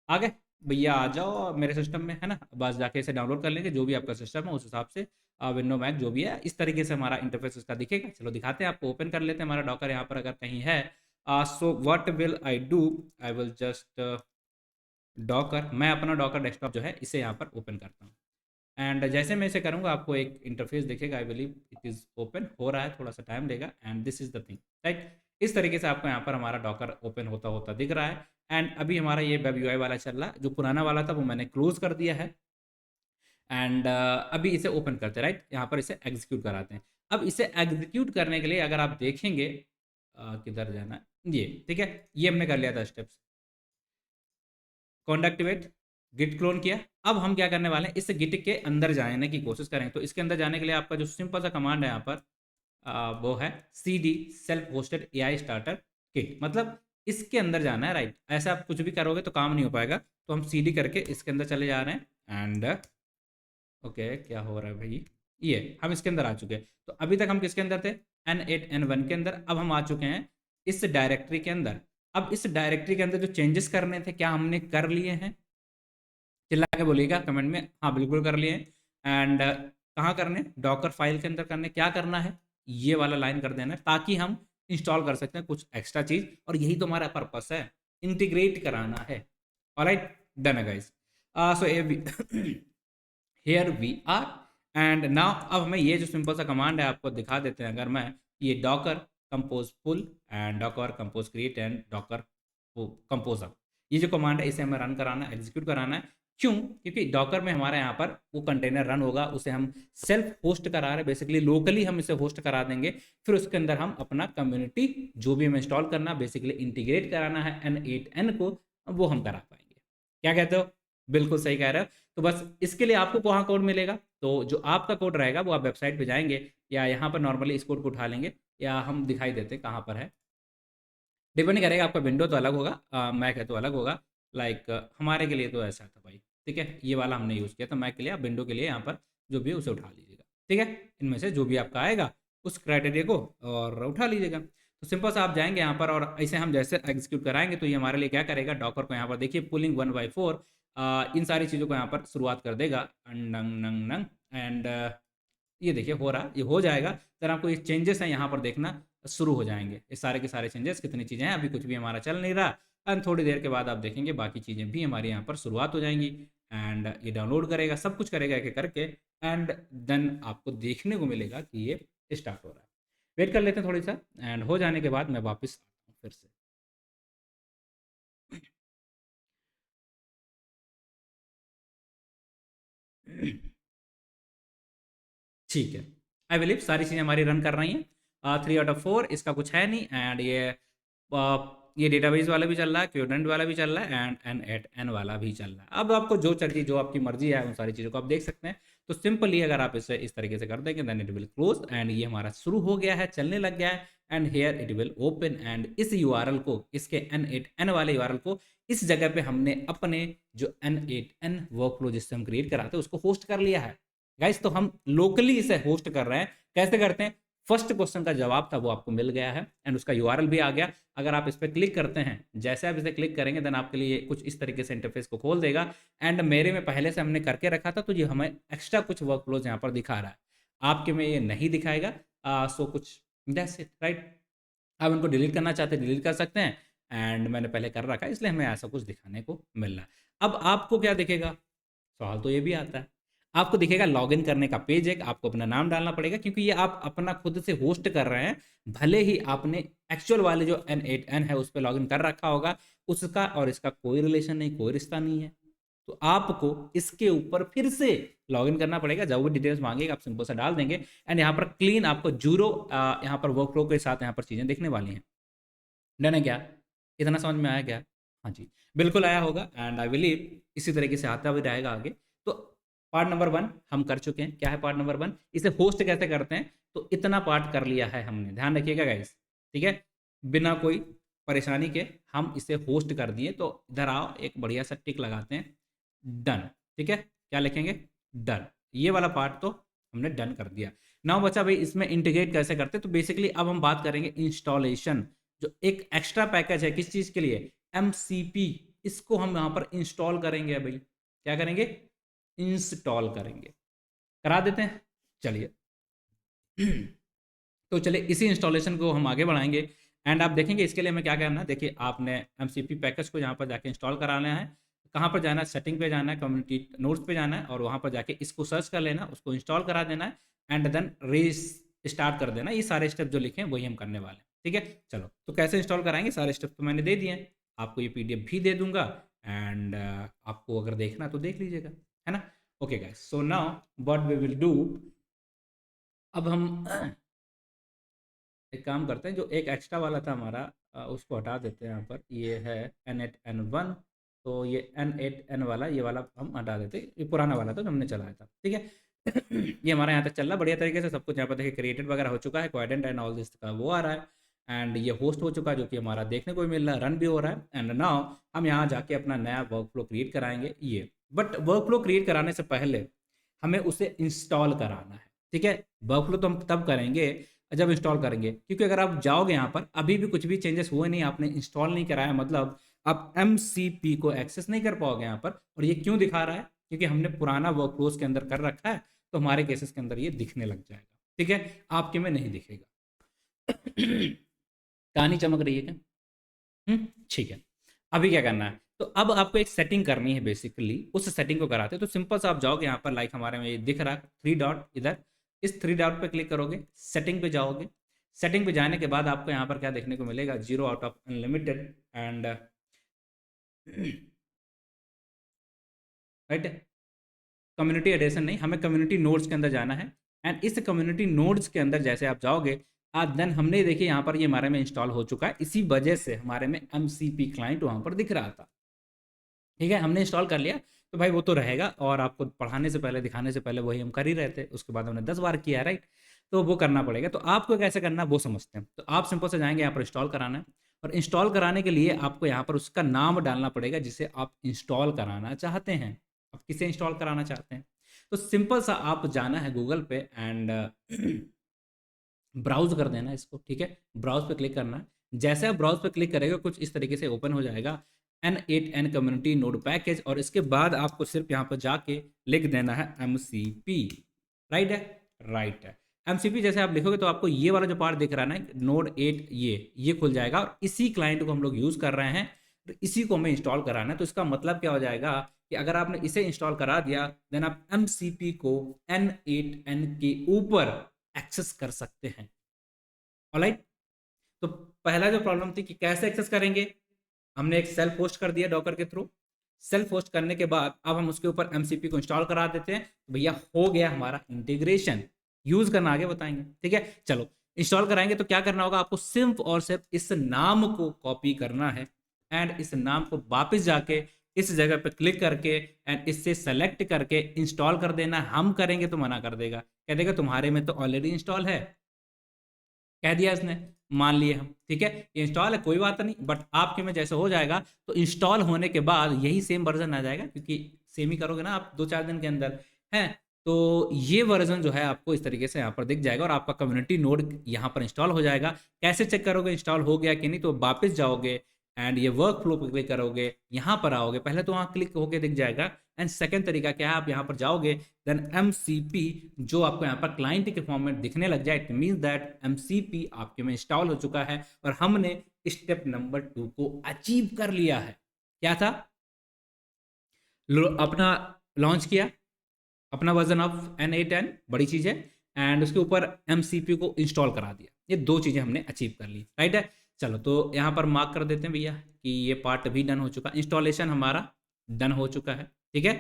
आगे भैया आ जाओ मेरे सिस्टम में, है ना, बस जाके इसे डाउनलोड कर लेंगे, जो भी आपका सिस्टम है उस हिसाब से, विंडो मैक जो भी है, इस तरीके से हमारा इंटरफेस इसका दिखेगा। चलो दिखाते हैं आपको, ओपन कर लेते हैं हमारा डॉकर यहाँ पर अगर कहीं है। So what will I do, I will just Docker, मैं अपना डॉकर डेस्कटॉप जो है इसे यहाँ पर ओपन करता हूँ, एंड जैसे मैं इसे करूँगा आपको एक इंटरफेस दिखेगा। I believe it is open हो रहा है, थोड़ा सा टाइम लेगा, and this is the thing, right. इस तरीके से आपको यहाँ पर हमारा डॉकर ओपन होता होता दिख रहा है। एंड अभी हमारा ये वेब यूआई वाला चल रहा है, जो पुराना वाला था वो मैंने क्लोज कर दिया है, एंड अभी इसे ओपन करते हैं, राइट, यहाँ पर इसे एग्जीक्यूट कराते हैं। अब इसे एग्जीक्यूट करने के लिए अगर आप देखेंगे किधर जाना है, ये ठीक है, ये हमने कर लिया था स्टेप्स, कॉन्डक्टिवेट, गिट क्लोन किया। अब हम क्या करने वाले हैं, इस गिट के अंदर जाने की कोशिश करें। तो इसके अंदर जाने के लिए आपका जो सिंपल सा कमांड है यहाँ पर, वो है CD self hosted AI starter kit, मतलब इसके अंदर जाना है, राइट। ऐसा आप कुछ भी करोगे तो काम नहीं हो पाएगा, तो हम CD करके इसके अंदर चले जा रहे हैं। एंड ओके क्या हो रहा है भाई, ये हम इसके अंदर आ चुके हैं। तो अभी तक हम किसके अंदर थे, N8N1 के अंदर। अब हम आ चुके हैं इस डायरेक्टरी के अंदर। अब इस डायरेक्टरी के अंदर जो चेंजेस करने थे, क्या हमने कर लिए हैं, चिल्ला के बोलिएगा कमेंट में, हाँ बिल्कुल कर लिए। एंड कहाँ करने, डॉकर फाइल के अंदर करने, क्या करना है, ये वाला लाइन कर देना है, ताकि हम इंस्टॉल कर सकते हैं कुछ एक्स्ट्रा चीज़, और यही तो हमारा पर्पस है, इंटीग्रेट कराना है। ऑलराइट, डन है guys. So here we are, and now अब हमें ये जो सिंपल सा कमांड है आपको दिखा देते हैं। अगर मैं ये docker compose pull and docker compose create and docker composer, ये जो कमांड है इसे हमें रन कराना है, एग्जीक्यूट कराना है। क्यों, क्योंकि डॉकर में हमारे यहाँ पर वो कंटेनर रन होगा, उसे हम सेल्फ होस्ट करा रहे हैं, बेसिकली लोकली हम इसे होस्ट करा देंगे। फिर उसके अंदर हम अपना कम्युनिटी जो भी हमें इंस्टॉल करना, बेसिकली इंटीग्रेट कराना है N8N को, वो हम करा पाएंगे। क्या कहते हो, बिल्कुल सही कह रहे हो। तो बस इसके लिए आपको कहाँ कोड मिलेगा, तो जो आपका कोड रहेगा वो आप वेबसाइट पे जाएंगे, या यहाँ पर नॉर्मली इस कोड को उठा लेंगे, या हम दिखाई देते हैं कहाँ पर है, डिपेंड करेगा। आपका विंडो तो अलग होगा, मैक है तो अलग होगा। लाइक हमारे के लिए तो ऐसा था भाई, ठीक है, ये वाला हमने यूज़ किया था मैक के लिए। आप विंडो के लिए यहाँ पर जो भी है उसे उठा लीजिएगा, ठीक है, इनमें से जो भी आपका आएगा उस क्राइटेरिया को और उठा लीजिएगा। तो सिंपल सा आप जाएंगे यहाँ पर और ऐसे हम जैसे एग्जीक्यूट कराएंगे तो ये हमारे लिए क्या करेगा, डॉकर को यहाँ पर देखिए पुलिंग 1/4 इन सारी चीज़ों को यहाँ पर शुरुआत कर देगा नंग नंग नंग एंड ये देखिए हो रहा, ये हो जाएगा। फिर आपको ये चेंजेस हैं यहाँ पर देखना शुरू हो जाएंगे, ये सारे के सारे चेंजेस, कितनी चीज़ें हैं, अभी कुछ भी हमारा चल नहीं रहा एंड थोड़ी देर के बाद आप देखेंगे बाकी चीज़ें भी हमारे यहाँ पर शुरुआत हो जाएंगी एंड ये डाउनलोड करेगा, सब कुछ करेगा एक एक करके एंड देन आपको देखने को मिलेगा कि ये स्टार्ट हो रहा है। वेट कर लेते हैं थोड़ी सा एंड हो जाने के बाद मैं वापस आता हूँ फिर से। ठीक है, आई बिलीव सारी चीज़ें हमारी रन कर रही हैं 3/4, इसका कुछ है नहीं एंड ये डेटाबेस वाला भी चल रहा है, क्यूडेंट वाला भी चल रहा है एंड एन एट एन वाला भी चल रहा है। अब आपको जो चाहिए, जो आपकी मर्जी है, उन सारी चीज़ों को आप देख सकते हैं। तो सिंपली अगर आप इसे इस तरीके से कर देंगे then it will close and ये हमारा शुरू हो गया है, चलने लग गया है and here it will open and इस यूआरएल को, इसके N8N वाले यूआरएल को इस जगह पे हमने अपने जो N8N वर्कफ्लो जिससे हम क्रिएट कराते हैं उसको होस्ट कर लिया है गाइस। तो हम लोकली इसे होस्ट कर रहे हैं। कैसे करते हैं, फर्स्ट क्वेश्चन का जवाब था वो आपको मिल गया है एंड उसका यूआरएल भी आ गया। अगर आप इस पर क्लिक करते हैं, जैसे आप इसे क्लिक करेंगे देन आपके लिए कुछ इस तरीके से इंटरफेस को खोल देगा एंड मेरे में पहले से हमने करके रखा था तो ये हमें एक्स्ट्रा कुछ वर्क फ्लोज यहाँ पर दिखा रहा है, आपके में ये नहीं दिखाएगा। सो कुछ दैट्स इट राइट। आप उनको डिलीट करना चाहते हैं डिलीट कर सकते हैं एंड मैंने पहले कर रखा है इसलिए हमें ऐसा कुछ दिखाने को मिल रहा है। अब आपको क्या दिखेगा, सवाल तो ये भी आता है, आपको दिखेगा लॉगिन करने का पेज, एक आपको अपना नाम डालना पड़ेगा क्योंकि ये आप अपना खुद से होस्ट कर रहे हैं। भले ही आपने एक्चुअल वाले जो N8N है उस पर लॉगिन कर रखा होगा, उसका और इसका कोई रिलेशन नहीं, कोई रिश्ता नहीं है। तो आपको इसके ऊपर फिर से लॉगिन करना पड़ेगा। जब वो डिटेल्स मांगेगा आप सिंपल सा डाल देंगे एंड यहाँ पर क्लीन आपको जीरो यहाँ पर वर्क फ्लो के साथ यहाँ पर चीज़ें देखने वाली हैं। डन है क्या, इतना समझ में आया क्या? हाँ जी, बिल्कुल आया होगा एंड आई बिलीव इसी तरीके से आता भी रहेगा आगे। तो पार्ट नंबर 1 हम कर चुके हैं। क्या है पार्ट नंबर 1, इसे होस्ट कैसे करते हैं, तो इतना पार्ट कर लिया है हमने, ध्यान रखिएगा गाइस, ठीक है। बिना कोई परेशानी के हम इसे होस्ट कर दिए। तो इधर आओ, एक बढ़िया सा टिक लगाते हैं, डन, ठीक है। क्या लिखेंगे, डन। ये वाला पार्ट तो हमने डन कर दिया। नाउ बचा भाई इसमें इंटीग्रेट कैसे करते हैं। तो बेसिकली अब हम बात करेंगे इंस्टॉलेशन, जो एक एक्स्ट्रा पैकेज है किस चीज़ के लिए, MCP, इसको हम यहाँ पर इंस्टॉल करेंगे भाई। क्या करेंगे, इंस्टॉल करेंगे, करा देते हैं, चलिए। तो चलिए इसी इंस्टॉलेशन को हम आगे बढ़ाएंगे एंड आप देखेंगे इसके लिए हमें क्या करना है। देखिए आपने MCP पैकेज को यहाँ पर जाके इंस्टॉल कराना है, कहाँ पर जाना है, सेटिंग पे जाना है, कम्युनिटी नोट्स पे जाना है और वहाँ पर जाके इसको सर्च कर लेना, उसको इंस्टॉल करा देना है एंड देन स्टार्ट कर देना। ये सारे स्टेप जो लिखे हैं वही हम करने वाले हैं, ठीक है। चलो तो कैसे इंस्टॉल कराएंगे, सारे स्टेप तो मैंने दे दिए हैं, आपको ये PDF भी दे दूंगा एंड आपको अगर देखना तो देख लीजिएगा, है ना। Okay guys, so now what we will do, अब हम एक काम करते हैं, जो एक एक्स्ट्रा वाला था हमारा उसको हटा देते हैं। यहाँ पर ये है N8N1, तो ये N8N वाला, ये वाला हम हटा देते हैं, ये पुराना वाला था जो हमने चलाया था, ठीक है। ये हमारा यहाँ तक चल रहा है बढ़िया तरीके से, सब कुछ यहाँ पर देखिए क्रिएटेड वगैरह हो चुका है, क्वाड्रेंट एंड ऑल दिस का वो आ रहा है एंड ये होस्ट हो चुका है जो कि हमारा देखने को भी मिल रहा है, रन भी हो रहा है एंड नाउ हम यहाँ जाके अपना नया वर्क फ्लो क्रिएट कराएंगे ये। बट वर्क फ्लो क्रिएट कराने से पहले हमें उसे इंस्टॉल कराना है, ठीक है। वर्क फ्लो तो हम तब करेंगे जब इंस्टॉल करेंगे, क्योंकि अगर आप जाओगे यहाँ पर अभी भी कुछ भी चेंजेस हुए नहीं, आपने इंस्टॉल नहीं कराया, मतलब आप MCP को एक्सेस नहीं कर पाओगे यहाँ पर। और ये क्यों दिखा रहा है, क्योंकि हमने पुराना वर्क फ्लोज के अंदर कर रखा है, तो हमारे केसेस के अंदर ये दिखने लग जाएगा, ठीक है, आपके में नहीं दिखेगा। कहानी चमक रही है क्या? ठीक है। अभी क्या करना है, तो अब आपको एक सेटिंग करनी है बेसिकली, उस सेटिंग को कराते हैं। तो सिंपल से आप जाओगे यहाँ पर, लाइक हमारे में ये दिख रहा है 3 डॉट, इधर इस 3 डॉट पे क्लिक करोगे, सेटिंग पे जाओगे। सेटिंग पे जाने के बाद आपको यहाँ पर क्या देखने को मिलेगा, 0 out of unlimited and right, community addition नहीं, हमें कम्युनिटी नोड्स के अंदर जाना है एंड इस कम्युनिटी नोड्स के अंदर जैसे आप जाओगे देन हमने देखिए यहाँ पर ये हमारे में इंस्टॉल हो चुका है, इसी वजह से हमारे में MCP क्लाइंट वहाँ पर दिख रहा था, ठीक है। हमने इंस्टॉल कर लिया तो भाई वो तो रहेगा, और आपको पढ़ाने से पहले, दिखाने से पहले वही हम कर ही रहे थे, उसके बाद हमने 10 बार किया, राइट। तो वो करना पड़ेगा। तो आपको कैसे करना है वो समझते हैं। तो आप सिंपल से जाएंगे यहाँ पर इंस्टॉल कराना है, और इंस्टॉल कराने के लिए आपको यहाँ पर उसका नाम डालना पड़ेगा जिसे आप इंस्टॉल कराना चाहते हैं। आप किसे इंस्टॉल कराना चाहते हैं, तो सिंपल सा आप जाना है गूगल पे एंड ब्राउज कर देना इसको, ठीक है, ब्राउज पे क्लिक करना है। जैसे आप ब्राउज पे क्लिक करेगा कुछ इस तरीके से ओपन हो जाएगा N8N कम्युनिटी नोड पैकेज, और इसके बाद आपको सिर्फ यहाँ पर जाके लिख देना है MCP। राइट है, राइट है। MCP जैसे आप लिखोगे तो आपको ये वाला जो पार्ट दिख रहा है ना नोड 8, ये खुल जाएगा, और इसी क्लाइंट को हम लोग यूज़ कर रहे हैं, तो इसी को हमें इंस्टॉल कराना है। तो इसका मतलब क्या हो जाएगा कि अगर आपने इसे इंस्टॉल करा दिया देन आप MCP को N8N के ऊपर एक्सेस कर सकते हैं। ऑलराइट, तो पहला जो प्रॉब्लम थी कि कैसे एक्सेस करेंगे, हमने एक सेल्फ होस्ट कर दिया डॉकर के थ्रू। सेल्फ होस्ट करने के बाद अब हम उसके ऊपर MCP को इंस्टॉल करा देते हैं, तो भैया हो गया हमारा इंटीग्रेशन। यूज करना आगे बताएंगे, ठीक है। चलो इंस्टॉल कराएंगे तो क्या करना होगा, आपको सिर्फ और सिर्फ इस नाम को कॉपी करना है, एंड इस नाम को वापस जाके इस जगह पे क्लिक करके एंड इससे सेलेक्ट करके इंस्टॉल कर देना। हम करेंगे तो मना कर देगा, कह देगा तुम्हारे में तो ऑलरेडी इंस्टॉल है, कह दिया इसने, मान लिए हम, ठीक है ये इंस्टॉल है कोई बात नहीं, बट आपके में जैसे हो जाएगा तो इंस्टॉल होने के बाद यही सेम वर्जन आ जाएगा, क्योंकि सेम ही करोगे ना आप 2-4 दिन के अंदर है। तो ये वर्जन जो है आपको इस तरीके से यहाँ पर दिख जाएगा, और आपका कम्युनिटी नोड यहाँ पर इंस्टॉल हो जाएगा। कैसे चेक करोगे इंस्टॉल हो गया कि नहीं, तो वापस जाओगे एंड ये वर्क फ्लो पर क्लिक करोगे, यहाँ पर आओगे, पहले तो वहाँ क्लिक होके दिख जाएगा। एंड सेकंड तरीका क्या है, आप यहाँ पर जाओगे देन MCP जो आपको यहाँ पर क्लाइंट के फॉर्म में दिखने लग जाए, इट मीन्स दैट MCP आपके में इंस्टॉल हो चुका है, और हमने स्टेप नंबर 2 को अचीव कर लिया है। क्या था, अपना लॉन्च किया अपना वर्जन ऑफ N8N, बड़ी चीज है, एंड उसके ऊपर MCP को इंस्टॉल करा दिया। ये दो चीजें हमने अचीव कर ली, राइट है। चलो तो यहाँ पर मार्क कर देते हैं भैया कि ये पार्ट भी डन हो चुका, इंस्टॉलेशन हमारा डन हो चुका है, ठीक है।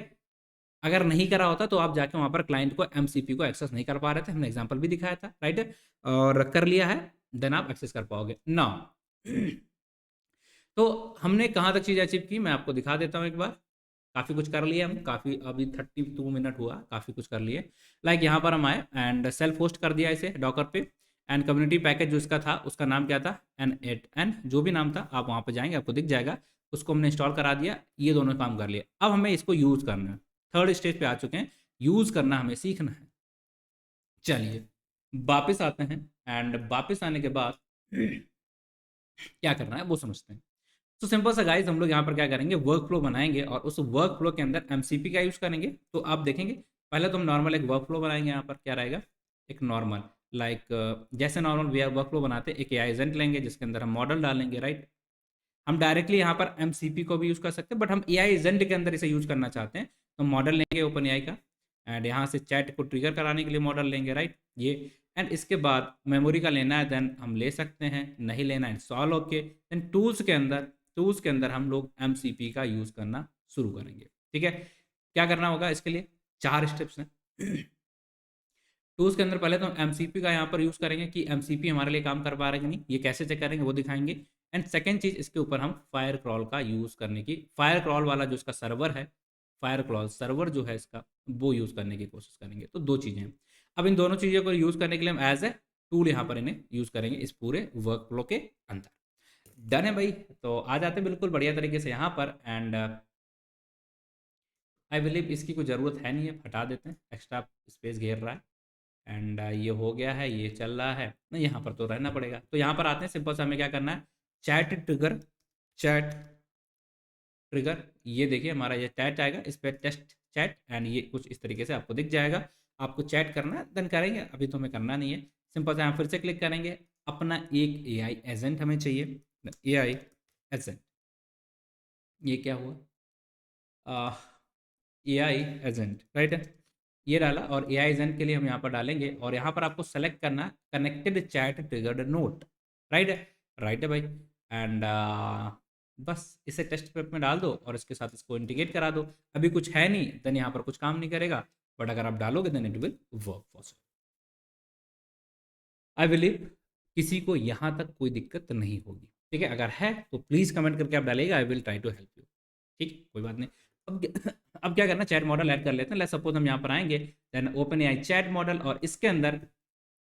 अगर नहीं करा होता तो आप जाके वहाँ पर क्लाइंट को MCP को एक्सेस नहीं कर पा रहे थे, हमने एग्जाम्पल भी दिखाया था, राइट है, और कर लिया है, देन आप एक्सेस कर पाओगे ना। तो हमने कहाँ तक चीज़ अचीव की मैं आपको दिखा देता हूँ एक बार। काफ़ी कुछ कर लिए हम, काफ़ी, अभी 32 मिनट हुआ, काफ़ी कुछ कर लिए। लाइक यहाँ पर हम आए एंड सेल्फ होस्ट कर दिया इसे डॉकर पे, एंड कम्युनिटी पैकेज जो इसका था उसका नाम क्या था, N8N, जो भी नाम था आप वहाँ पर जाएंगे आपको दिख जाएगा, उसको हमने इंस्टॉल करा दिया। ये दोनों काम कर लिया, अब हमें इसको यूज़ करना है, थर्ड स्टेज पे आ चुके हैं, यूज़ करना हमें सीखना है। चलिए वापस आते हैं, एंड वापस आने के बाद क्या करना है वो समझते हैं। तो सिंपल सा गाइस, हम लोग यहाँ पर क्या करेंगे, वर्क फ्लो बनाएंगे, और उस वर्क फ्लो के अंदर MCP का यूज़ करेंगे। तो आप देखेंगे पहले तो हम नॉर्मल एक वर्क फ्लो बनाएंगे, यहाँ पर क्या रहेगा, एक नॉर्मल लाइक जैसे नॉर्मल वी वर्क फ्लो बनाते हैं, एक AI एजेंट लेंगे जिसके अंदर हम मॉडल डालेंगे, राइट। हम डायरेक्टली यहाँ पर MCP को भी यूज़ कर सकते हैं, बट हम AI एजेंट के अंदर इसे यूज़ करना चाहते हैं, तो मॉडल लेंगे ओपन AI का, एंड यहाँ से चैट को ट्रिगर कराने के लिए मॉडल लेंगे, राइट ये। एंड इसके बाद मेमोरी का लेना है देन हम ले सकते हैं, नहीं लेना है सॉल्व ओके। देन टूल्स के अंदर हम लोग MCP का यूज़ करना शुरू करेंगे, ठीक है। क्या करना होगा इसके लिए, 4 स्टेप्स हैं। टूल्स के अंदर पहले तो हम MCP का यहाँ पर यूज़ करेंगे कि MCP हमारे लिए काम कर पा रहा है कि नहीं, ये कैसे चेक करेंगे वो दिखाएंगे। एंड सेकेंड चीज़, इसके ऊपर हम फायर क्रॉल का यूज़ करने की, फायर क्रॉल वाला जो इसका सर्वर है, फायर क्रॉल सर्वर जो है इसका, वो यूज़ करने की कोशिश करेंगे। तो 2 चीज़ें हैं। अब इन दोनों चीज़ों को यूज़ करने के लिए हम एज ए टूल यहाँ पर इन्हें यूज़ करेंगे इस पूरे वर्क फ्लो के अंदर। डन है भाई, तो आ जाते हैं बिल्कुल बढ़िया तरीके से यहाँ पर, एंड आई बिलीव इसकी कोई ज़रूरत है नहीं है, हटा देते हैं, एक्स्ट्रा स्पेस घेर रहा है। एंड ये हो गया है, ये चल रहा है नहीं, यहाँ पर तो रहना पड़ेगा। तो यहाँ पर आते हैं, सिंपल सा हमें क्या करना है, चैट ट्रिगर, चैट ट्रिगर, ये देखिए हमारा ये चैट आएगा, इस पर टेस्ट चैट, एंड ये कुछ इस तरीके से आपको दिख जाएगा। आपको चैट करना है देन करेंगे, अभी तो हमें करना नहीं है। सिंपल से हम फिर से क्लिक करेंगे, अपना एक AI एजेंट हमें चाहिए, AI एजेंट, ये क्या हुआ, AI एजेंट, राइट है, ये डाला, और AI एजेंट के लिए हम यहाँ पर डालेंगे, और यहाँ पर आपको सेलेक्ट करना connected chat triggered note, right है, राइट है भाई। एंड बस इसे टेस्ट पेप में डाल दो और इसके साथ इसको इंटीग्रेट करा दो। अभी कुछ है नहीं देन यहाँ पर कुछ काम नहीं करेगा, बट अगर आप डालोगे then it will work for so. I believe किसी को यहाँ तक कोई दिक्कत नहीं होगी, ठीक है। अगर है तो प्लीज़ कमेंट करके आप डालेगा, I will try to help you, ठीक है, कोई बात नहीं। अब अब क्या करना, चैट मॉडल ऐड कर लेते हैं। लेट्स सपोज हम यहाँ पर आएंगे then open AI chat model, और इसके अंदर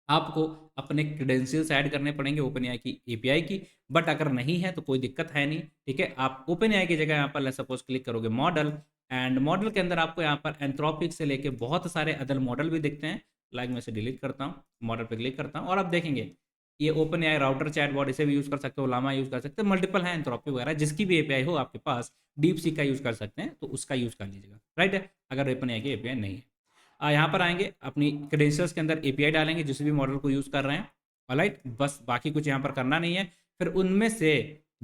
आपको अपने क्रेडेंशियल्स ऐड करने पड़ेंगे ओपन AI की API की, बट अगर नहीं है तो कोई दिक्कत है नहीं, ठीक है। आप ओपन AI की जगह यहाँ पर लेट्स सपोज क्लिक करोगे मॉडल, एंड मॉडल के अंदर आपको यहाँ पर एंथ्रोपिक से लेके बहुत सारे अदर मॉडल भी दिखते हैं, लाइक मैं इसे डिलीट करता हूँ, मॉडल पे क्लिक करता हूँ और अब देखेंगे ये ओपन एआई राउटर चैटबॉट इसे भी यूज़ कर सकते हो, लामा यूज़ कर सकते हो, मल्टीपल है एंथ्रोपी वगैरह, जिसकी भी एपीआई हो आपके पास, डीप सीक का यूज़ कर सकते हैं तो उसका यूज़ कर लीजिएगा, राइट है, अगर ओपन एआई की एपीआई नहीं है। यहाँ पर आएंगे अपनी क्रेडेंशियल्स के अंदर एपीआई डालेंगे जिस भी मॉडल को यूज़ कर रहे हैं, ऑलराइट, बस बाकी कुछ यहाँ पर करना नहीं है। फिर उनमें से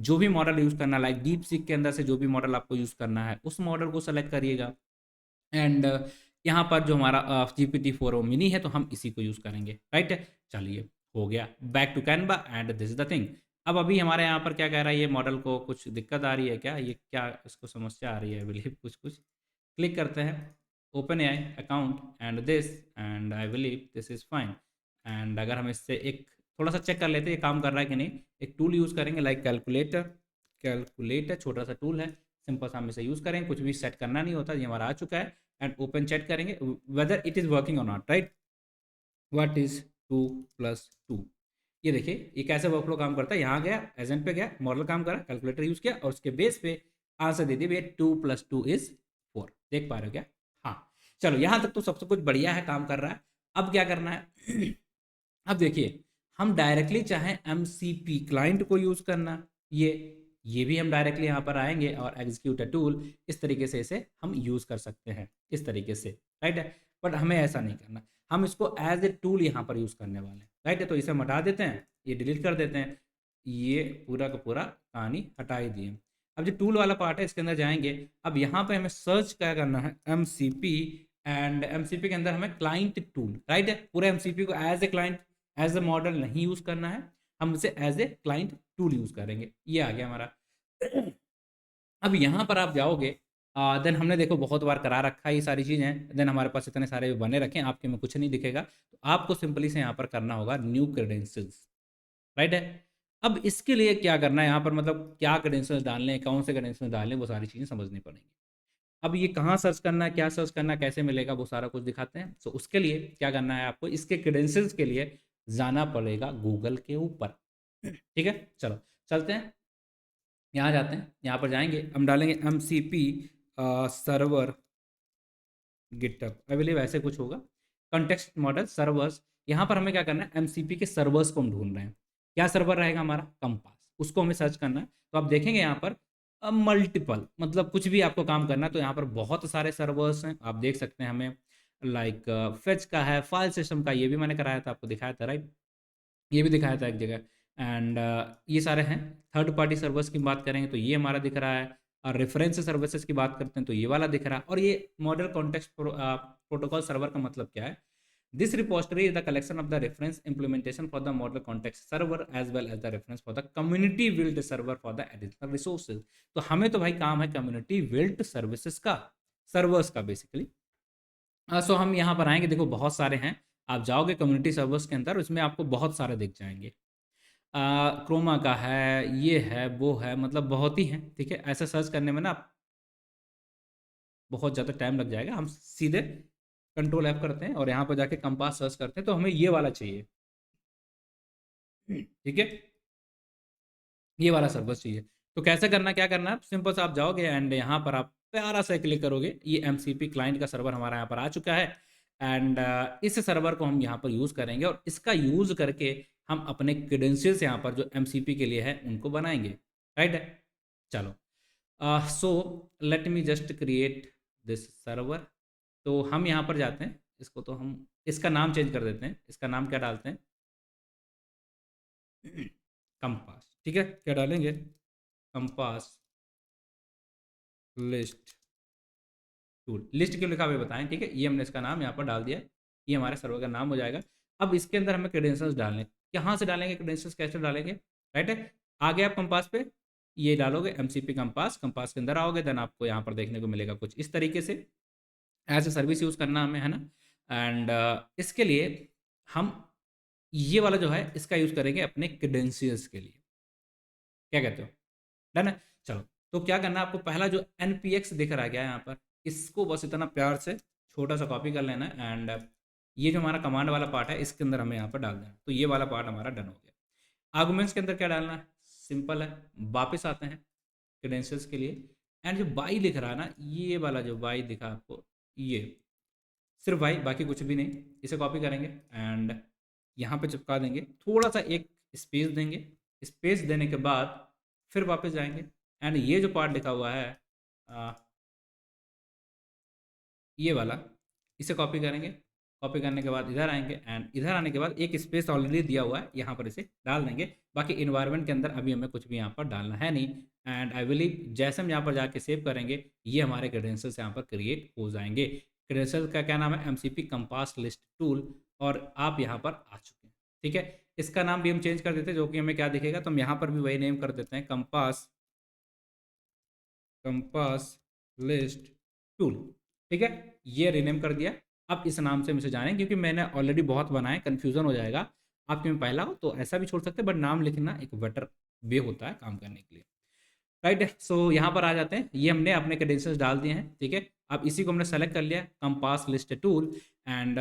जो भी मॉडल यूज़ करना, लाइक डीप सीक के अंदर से जो भी मॉडल आपको यूज़ करना है उस मॉडल को सेलेक्ट करिएगा। एंड यहाँ पर जो हमारा GPT-4o मिनी है तो हम इसी को यूज़ करेंगे, राइट है। चलिए हो गया, back to Canva and this is the thing. अब अभी हमारे यहाँ पर क्या कह रहा है, ये मॉडल को कुछ दिक्कत आ रही है क्या, ये क्या इसको समस्या आ रही है, बिलीव कुछ कुछ। क्लिक करते हैं open AI account and this, and I believe this is fine. And अगर हम इससे एक थोड़ा सा चेक कर लेते हैं ये काम कर रहा है कि नहीं, एक टूल यूज़ करेंगे लाइक कैलकुलेटर। कैलकुलेटर छोटा सा टूल है, सिंपल सा हम इसे यूज़ करेंगे, कुछ भी सेट करना नहीं होता, ये हमारा आ चुका है। एंड ओपन चेक करेंगे वेदर इट इज़ वर्किंग और नॉट, राइट। व्हाट इज़ 2 + 2, ये देखिए ये कैसे वर्कफ्लो काम करता है। यहाँ गया एजेंट पे गया, मॉडल काम करा, कैलकुलेटर यूज़ किया और उसके बेस पे आंसर दे दिए भैया 2 + 2 = 4। देख पा रहे हो क्या? हाँ, चलो यहाँ तक तो सबसे कुछ बढ़िया है, काम कर रहा है। अब क्या करना है अब देखिए हम डायरेक्टली चाहें MCP क्लाइंट को यूज़ करना, ये भी हम डायरेक्टली यहाँ पर आएंगे और एग्जीक्यूट टूल, इस तरीके से इसे हम यूज़ कर सकते हैं इस तरीके से, राइट है। बट हमें ऐसा नहीं करना, हम इसको एज ए टूल यहाँ पर यूज़ करने वाले हैं, राइट है। तो इसे हम हटा देते हैं, ये डिलीट कर देते हैं, ये पूरा का पूरा कहानी हटा ही दिए। अब जो टूल वाला पार्ट है इसके अंदर जाएंगे, अब यहाँ पे हमें सर्च क्या करना है, MCP, एंड MCP के अंदर हमें क्लाइंट टूल, राइट है। पूरे MCP को as a client, as a model नहीं यूज़ करना है, हम इसे as a client tool use करेंगे। ये आ गया हमारा। अब यहाँ पर आप जाओगे, देन हमने देखो बहुत बार करा रखा है ये सारी चीज़ें, देन हमारे पास इतने सारे बने रखे हैं, आपके में कुछ नहीं दिखेगा, तो आपको सिंपली से यहाँ पर करना होगा न्यू क्रेडेंशियल्स, राइट है। अब इसके लिए क्या करना है यहाँ पर, मतलब क्या क्रेडेंशियल्स डालने हैं, कौन से क्रेडेंशियल्स डालने हैं, वो सारी चीज़ें समझनी पड़ेंगी। अब ये कहाँ सर्च करना है, क्या सर्च करना है, कैसे मिलेगा, वो सारा कुछ दिखाते हैं। तो उसके लिए क्या करना है आपको, इसके क्रेडेंशियल्स के लिए जाना पड़ेगा गूगल के ऊपर, ठीक है। चलो चलते हैं, यहाँ जाते हैं, यहाँ पर जाएंगे, हम डालेंगे MCP server GitHub, I believe ऐसे कुछ होगा, कॉन्टेक्स्ट मॉडल सर्वर्स। यहाँ पर हमें क्या करना है, MCP के सर्वर्स को हम ढूंढ रहे हैं। क्या सर्वर रहेगा हमारा, कंपास, उसको हमें सर्च करना है। तो आप देखेंगे यहाँ पर मल्टीपल, मतलब कुछ भी आपको काम करना है तो यहाँ पर बहुत सारे सर्वर्स हैं, आप देख सकते हैं। हमें लाइक फेच का है, फाइल सिस्टम का, ये भी मैंने कराया था, आपको दिखाया था, राइट, ये भी दिखाया था एक जगह। एंड ये सारे हैं। थर्ड पार्टी सर्वर्स की बात करेंगे तो ये हमारा दिख रहा है, और रेफरेंस सर्विसेज की बात करते हैं तो ये वाला दिख रहा है। और ये मॉडल कॉन्टेक्स्ट प्रोटोकॉल सर्वर का मतलब क्या है, this repository is the collection of the reference implementation for the model context server as well as the reference for the community build server for the additional resources. तो हमें तो भाई काम है कम्युनिटी बिल्ड सर्विसेज का, servers का basically. So हम यहाँ पर आएंगे, देखो बहुत सारे हैं, आप जाओगे कम्युनिटी सर्वर्स के अंदर, उसमें आपको बहुत सारे दिख जाएंगे। क्रोमा का है, ये है, वो है, मतलब बहुत ही हैं, ठीक है। ऐसे सर्च करने में ना बहुत ज़्यादा टाइम लग जाएगा, हम सीधे कंट्रोल F करते हैं और यहाँ पर जाके कंपास सर्च करते हैं, तो हमें ये वाला चाहिए, ठीक है, ये वाला सर्वर चाहिए। तो कैसे करना, क्या करना है, सिंपल से आप जाओगे एंड यहाँ पर आप प्यारा सा क्लिक करोगे, ये MCP क्लाइंट का सर्वर हमारा यहाँ पर आ चुका है। एंड इस सर्वर को हम यहाँ पर यूज़ करेंगे और इसका यूज़ करके हम अपने क्रेडेंशियल्स यहाँ पर जो MCP के लिए है उनको बनाएंगे, राइट है। चलो, सो let me just create this server. तो हम यहाँ पर जाते हैं, इसको तो हम इसका नाम चेंज कर देते हैं, इसका नाम क्या डालते हैं, कंपास, ठीक है। क्या डालेंगे, कंपास लिस्ट टूल, लिस्ट क्यों लिखा हुआ है बताएं, ठीक है। ये हमने इसका नाम यहाँ पर डाल दिया, ये हमारे सर्वर का नाम हो जाएगा। अब इसके अंदर हमें क्रेडेंशियल्स डालने, कहाँ से डालेंगे क्रेडेंशियल्स, कैसे डालेंगे, राइट है। आगे आप कंपास पे ये डालोगे MCP कंपास, कंपास के अंदर आओगे, देन आपको यहाँ पर देखने को मिलेगा कुछ इस तरीके से, एज ए सर्विस यूज़ करना हमें, है ना। एंड इसके लिए हम ये वाला जो है इसका यूज़ करेंगे अपने क्रेडेंशियल्स के लिए, क्या कहते हो, डन है। चलो, तो क्या करना है आपको, पहला जो NPX दिख रहा है क्या यहाँ पर, इसको बस इतना प्यार से छोटा सा कॉपी कर लेना है। एंड ये जो हमारा कमांड वाला पार्ट है इसके अंदर हमें यहाँ पर डाल देना है। तो ये वाला पार्ट हमारा डन हो गया। आर्गूमेंट्स के अंदर क्या डालना है, सिंपल है, वापस आते हैं क्रेडेंशियल्स के लिए। एंड जो बाई लिख रहा है ना, ये वाला जो बाई दिखा आपको, ये सिर्फ वाई, बाकी कुछ भी नहीं। इसे कॉपी करेंगे एंड यहाँ पे चिपका देंगे, थोड़ा सा एक स्पेस देंगे। स्पेस देने के बाद फिर वापस जाएंगे एंड ये जो पार्ट लिखा हुआ है आ, ये वाला, इसे कॉपी करेंगे। कॉपी करने के बाद इधर आएंगे एंड इधर आने के बाद एक स्पेस ऑलरेडी दिया हुआ है, यहाँ पर इसे डाल देंगे। बाकी इन्वायरमेंट के अंदर अभी हमें कुछ भी यहाँ पर डालना है नहीं। एंड आई बिलीव जैसे हम यहाँ पर जाके सेव करेंगे, ये हमारे क्रेडेंशियल्स यहाँ पर क्रिएट हो जाएंगे। क्रेडेंशियल का क्या नाम है? एमसीपी कंपास लिस्ट टूल, और आप यहाँ पर आ चुके हैं। ठीक है, इसका नाम भी हम चेंज कर देते हैं, जो कि हमें क्या दिखेगा, तो हम यहाँ पर भी वही नेम कर देते हैं, कंपास कंपास लिस्ट टूल। ठीक है, ये रीनेम कर दिया। अब इस नाम से मुझे जाने, क्योंकि मैंने ऑलरेडी बहुत बनाए, कन्फ्यूजन हो जाएगा आपके में पहला हो तो ऐसा भी छोड़ सकते हैं, बट नाम लिखना एक बेटर वे होता है काम करने के लिए। राइट, सो यहाँ पर आ जाते हैं, ये हमने अपने क्रेडेंशियल्स डाल दिए हैं। ठीक है, अब इसी को हमने सेलेक्ट कर लिया, कंपास लिस्ट टूल, एंड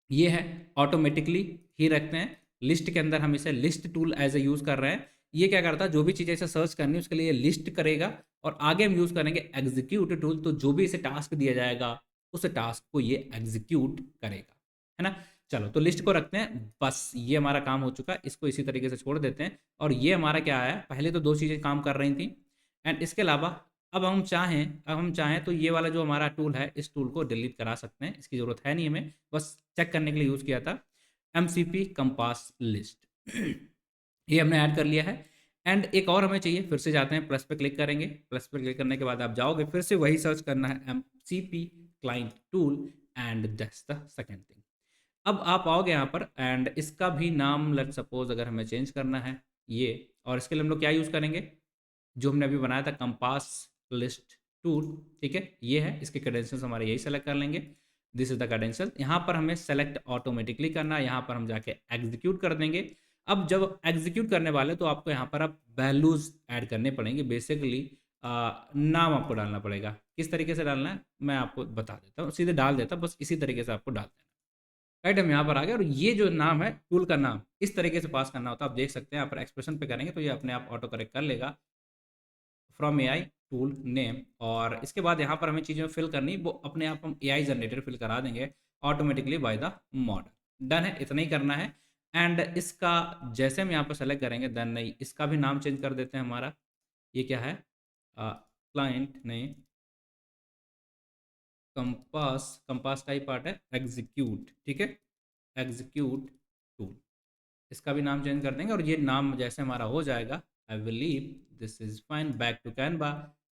ये है ऑटोमेटिकली ही रखते हैं। लिस्ट के अंदर हम इसे list tool as a use कर रहे हैं। ये क्या करता है, जो भी चीज़ें इसे सर्च करनी है उसके लिए लिस्ट करेगा, और आगे हम यूज़ करेंगे एग्जीक्यूट टूल, तो जो भी इसे टास्क दिया जाएगा उस टास्क को ये एग्जीक्यूट करेगा, है ना। चलो, तो लिस्ट को रखते हैं, बस ये हमारा काम हो चुका है, इसको इसी तरीके से छोड़ देते हैं। और ये हमारा क्या है, पहले तो दो चीज़ें काम कर रही थी, एंड इसके अलावा अब हम चाहें तो ये वाला जो हमारा टूल है, इस टूल को डिलीट करा सकते हैं, इसकी ज़रूरत है नहीं हमें, बस चेक करने के लिए यूज़ किया था। M C P compass list ये हमने ऐड कर लिया है। एंड एक और हमें चाहिए, फिर से जाते हैं, प्लस पे क्लिक करेंगे। प्लस पे क्लिक करने के बाद आप जाओगे, फिर से वही सर्च करना है, M C P client tool, and that's the second thing. अब आप आओगे यहाँ पर, एंड इसका भी नाम लेट सपोज अगर हमें चेंज करना है ये, और इसके लिए हम लोग क्या यूज़ करेंगे, जो हमने अभी बनाया था, कंपास लिस्ट टूल। ठीक है, ये है, इसके क्रेडेंशियल्स हमारे यही सेलेक्ट कर लेंगे। This is the credential. यहाँ पर हमें सेलेक्ट ऑटोमेटिकली करना है, यहाँ पर हम जाके एग्जीक्यूट कर देंगे। अब जब एग्जीक्यूट करने वाले तो आपको यहाँ पर अब वैल्यूज ऐड करने पड़ेंगे। बेसिकली नाम आपको डालना पड़ेगा। किस तरीके से डालना है मैं आपको बता देता हूँ, सीधे डाल देता हूँ, बस इसी तरीके से आपको डाल देना। राइट, हम यहाँ पर आ गए, और ये जो नाम है टूल का नाम इस तरीके से पास करना होता है। आप देख सकते हैं यहाँ पर एक्सप्रेशन पे करेंगे तो ये अपने आप ऑटो करेक्ट कर लेगा, from A I tool name. और इसके बाद यहाँ पर हमें चीज़ें फिल करनी, वो अपने आप हम ए आई जनरेटर फिल करा देंगे automatically by the model. Done है, इतना ही करना है। एंड इसका जैसे हम यहाँ पर सेलेक्ट करेंगे, देन नहीं, इसका भी नाम चेंज कर देते हैं। हमारा ये क्या है, क्लाइंट नहीं, कंपास, कंपास का ही पार्ट है एग्जीक्यूट। ठीक है, एग्जीक्यूट टूल, इसका भी नाम चेंज कर देंगे। और ये नाम जैसे हमारा हो जाएगा, I believe this is fine, back to Canva.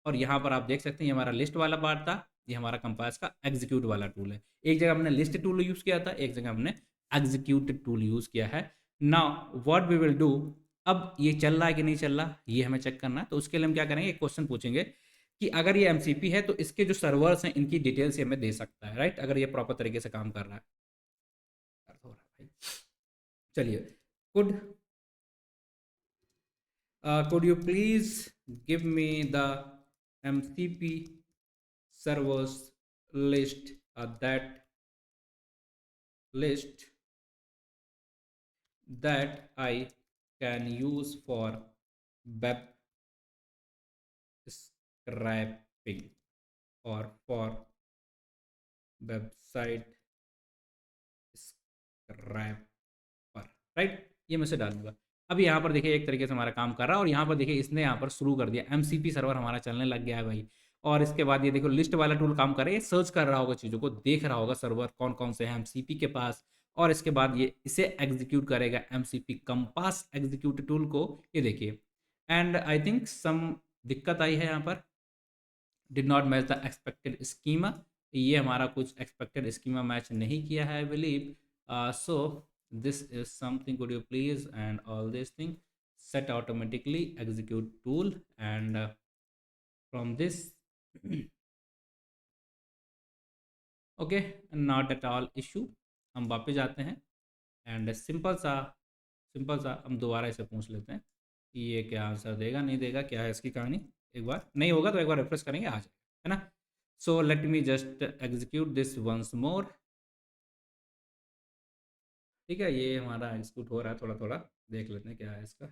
और यहाँ पर आप देख सकते हैं, ये हमारा लिस्ट वाला पार्ट था, ये हमारा कंपास का एग्जीक्यूट वाला टूल है। एक जगह हमने लिस्ट टूल यूज़ किया था, एक जगह हमने एग्जीक्यूट टूल यूज़ किया है। Now what we will do, अब ये चल रहा है कि नहीं चल रहा, ये हमें चेक करना है। तो उसके लिए हम क्या करेंगे, एक क्वेश्चन पूछेंगे कि अगर ये एमसीपी है तो इसके जो सर्वर्स हैं इनकी डिटेल्स ये हमें दे सकता है, राइट, अगर ये प्रॉपर तरीके से काम कर रहा है। हो रहा है भाई, चलिए। Could could you please give me the MCP servers list, that list that I can use for web scraping or for website scraper, right, ये मैं से डालूंगा। अब यहाँ पर देखिए एक तरीके से हमारा काम कर रहा है, और यहाँ पर देखिए इसने यहाँ पर शुरू कर दिया, एमसीपी सर्वर हमारा चलने लग गया है भाई। और इसके बाद ये देखो लिस्ट वाला टूल काम कर रहा है, ये सर्च कर रहा होगा चीज़ों को, देख रहा होगा सर्वर कौन कौन से हैं एमसीपी के पास, और इसके बाद ये इसे एग्जीक्यूट करेगा, एमसीपी कंपास एग्जीक्यूट टूल को, ये देखिए। एंड आई थिंक सम दिक्कत आई है यहाँ पर, did not match the expected schema, ये हमारा कुछ एक्सपेक्टेड स्कीमा मैच नहीं किया है I believe. So this is something, could you please, and all these things set automatically execute tool, and from this okay, not at all issue। हम वापस जाते हैं एंड सिंपल सा हम दोबारा इसे पूछ लेते हैं कि ये क्या आंसर देगा, नहीं देगा, क्या है इसकी कहानी। एक बार नहीं होगा तो एक बार रिफ्रेश करेंगे, आ जाएगा, है ना। So let me just execute this once more. ठीक है, ये हमारा एग्जीक्यूट हो रहा है, थोड़ा थोड़ा देख लेते हैं क्या है इसका।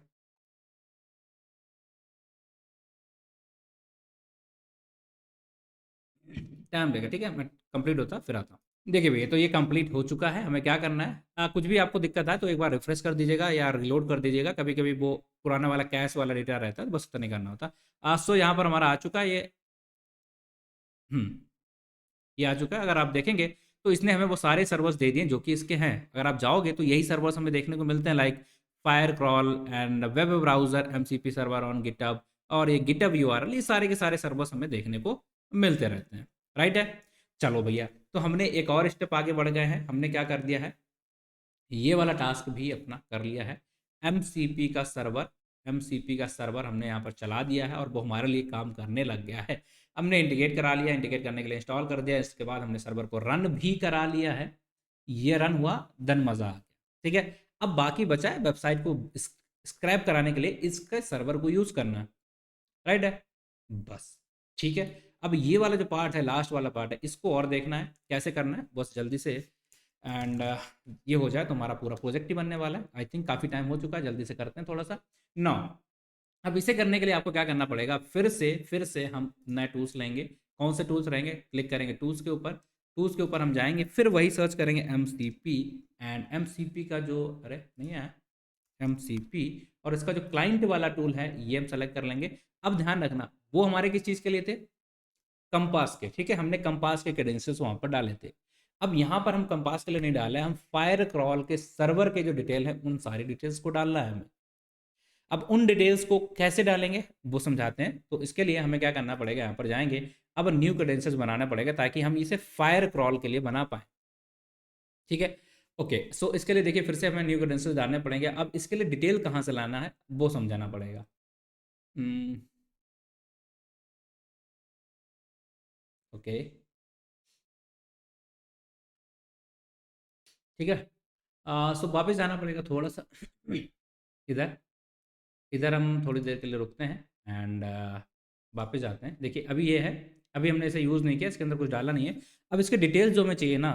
टाइम लेगा, ठीक है, मैं कंप्लीट होता फिर आता हूँ। देखिए भैया, तो ये कंप्लीट हो चुका है। हमें क्या करना है, कुछ भी आपको दिक्कत है तो एक बार रिफ्रेश कर दीजिएगा या रिलोड कर दीजिएगा। कभी कभी वो पुराना वाला कैश वाला डेटा रहता है, तो बस उतना नहीं करना होता। सो यहाँ पर हमारा आ चुका है ये। हम्म, ये आ चुका है। अगर आप देखेंगे तो इसने हमें वो सारे सर्वर्स दे दिए जो कि इसके हैं। अगर आप जाओगे तो यही सर्वर्स हमें देखने को मिलते हैं, like fire crawl and web browser MCP server on GitHub, और ये गिटहब यूआरएल, ये सारे के सारे सर्वर्स हमें देखने को मिलते रहते हैं। राइट है। चलो भैया, तो हमने एक और स्टेप आगे बढ़ गए हैं। हमने क्या कर दिया है, ये वाला टास्क भी अपना कर लिया है। एमसीपी का सर्वर हमने यहाँ पर चला दिया है और वो हमारे लिए काम करने लग गया है। हमने इंडिकेट करा लिया, इंडिकेट करने के लिए इंस्टॉल कर दिया, इसके बाद हमने सर्वर को रन भी करा लिया है। ये रन हुआ, दन मज़ा आ गया। ठीक है। अब बाकी बचा है वेबसाइट को स्क्रैप कराने के लिए इसके सर्वर को यूज़ करना। राइट है। बस ठीक है। अब ये वाला जो पार्ट है, लास्ट वाला पार्ट है, इसको और देखना है कैसे करना है, बस जल्दी से। एंड ये हो जाए तो हमारा पूरा प्रोजेक्ट ही बनने वाला है। आई थिंक काफ़ी टाइम हो चुका है, जल्दी से करते हैं थोड़ा सा। नो, अब इसे करने के लिए आपको क्या करना पड़ेगा, फिर से हम नए टूल्स लेंगे। कौन से टूल्स रहेंगे, क्लिक करेंगे टूल्स के ऊपर। टूल्स के ऊपर हम जाएंगे, फिर वही सर्च करेंगे M C P. And M C P का जो, अरे नहीं है, एम सी पी, और इसका जो क्लाइंट वाला टूल है ये हम सेलेक्ट कर लेंगे। अब ध्यान रखना, वो हमारे किस चीज़ के लिए थे, कंपास के। ठीक है, हमने कंपास के क्रेडेंशियल्स वहाँ पर डाले थे। अब यहाँ पर हम कंपास के लिए नहीं डाले, हम फायर क्रॉल के सर्वर के जो डिटेल है उन सारी डिटेल्स को डालना है हमें। अब उन डिटेल्स को कैसे डालेंगे वो समझाते हैं। तो इसके लिए हमें क्या करना पड़ेगा, यहाँ पर जाएंगे, अब न्यू क्रेडेंशियल्स बनाना पड़ेगा ताकि हम इसे फायर क्रॉल के लिए बना पाए। ठीक है। ओके, सो इसके लिए देखिए फिर से हमें न्यू क्रेडेंशियल्स डालने पड़ेंगे। अब इसके लिए डिटेल कहाँ से लाना है वो समझाना पड़ेगा। ओके, ठीक है। सो वापस जाना पड़ेगा थोड़ा सा इधर। इधर हम थोड़ी देर के लिए रुकते हैं एंड वापस जाते हैं। देखिए अभी ये है, अभी हमने इसे यूज़ नहीं किया, इसके अंदर कुछ डाला नहीं है। अब इसके डिटेल्स जो हमें चाहिए ना,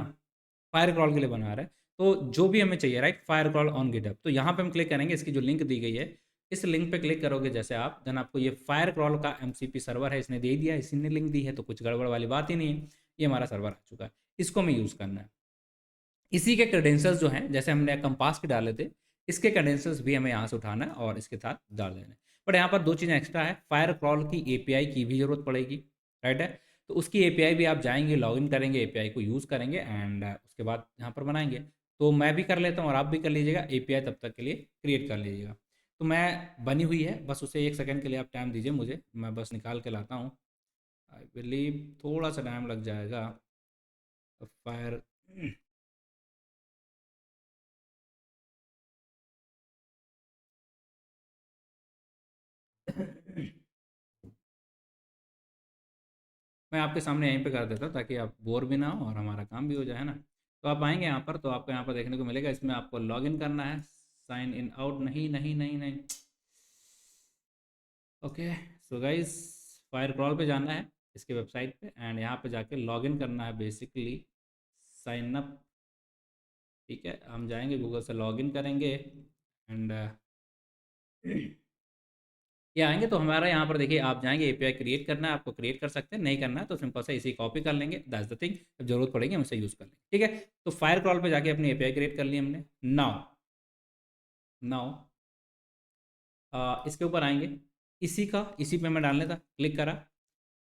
फायर क्रॉल के लिए बना रहा है, तो जो भी हमें चाहिए, right, fire crawl on GitHub, तो यहाँ पे हम क्लिक करेंगे। इसकी जो लिंक दी गई है, इस लिंक पे क्लिक करोगे जैसे आप, देन आपको ये फायर क्रॉल का एमसीपी सर्वर है, इसने दे दिया, इसी ने लिंक दी है, तो कुछ गड़बड़ वाली बात ही नहीं है। ये हमारा सर्वर आ चुका है, इसको हमें यूज़ करना है। इसी के क्रेडेंशियल्स जो हैं, जैसे हमने कंपास के डाले थे, इसके क्रेडेंशियल्स भी हमें यहाँ से उठाना है और इसके साथ डाल देना है। बट यहाँ पर दो चीज़ें एक्स्ट्रा है, फायर क्रॉल की एपीआई की भी ज़रूरत पड़ेगी। राइट है। तो उसकी एपीआई भी आप जाएंगे, लॉगिन करेंगे, एपीआई को यूज़ करेंगे एंड उसके बाद यहाँ पर बनाएंगे। तो मैं भी कर लेता हूँ और आप भी कर लीजिएगा, एपीआई तब तक के लिए क्रिएट कर लीजिएगा। तो मैं बनी हुई है, बस उसे एक सेकंड के लिए आप टाइम दीजिए मुझे, मैं बस निकाल के लाता हूँ। आई बिलीव थोड़ा सा टाइम लग जाएगा। फायर मैं आपके सामने यहीं पे कर देता हूँ ताकि आप बोर भी ना हो और हमारा काम भी हो जाए, है ना। तो आप आएंगे यहाँ पर, तो आपको यहाँ पर देखने को मिलेगा, इसमें आपको लॉगिन करना है। साइन इन आउट, नहीं नहीं नहीं नहीं। Okay, so guys, fire crawl पे जाना है, इसके वेबसाइट पे, एंड यहाँ पे जाके लॉगिन करना है बेसिकली, साइन अप। ठीक है, हम जाएंगे गूगल से लॉगिन करेंगे एंड ये आएंगे तो हमारा यहाँ पर देखिए, आप जाएंगे एपीआई क्रिएट करना है, आपको क्रिएट कर सकते हैं, नहीं करना है तो सिंपल सा इसी कॉपी कर लेंगे, दैट्स द थिंग। जब जरूरत पड़ेगी हम इसे यूज़ कर लेंगे। ठीक है। तो फायर क्रॉल पे जाके अपनी एपीआई क्रिएट कर ली हमने। नाउ नाउ इसके ऊपर आएंगे, इसी पे मैं डालने था, क्लिक करा,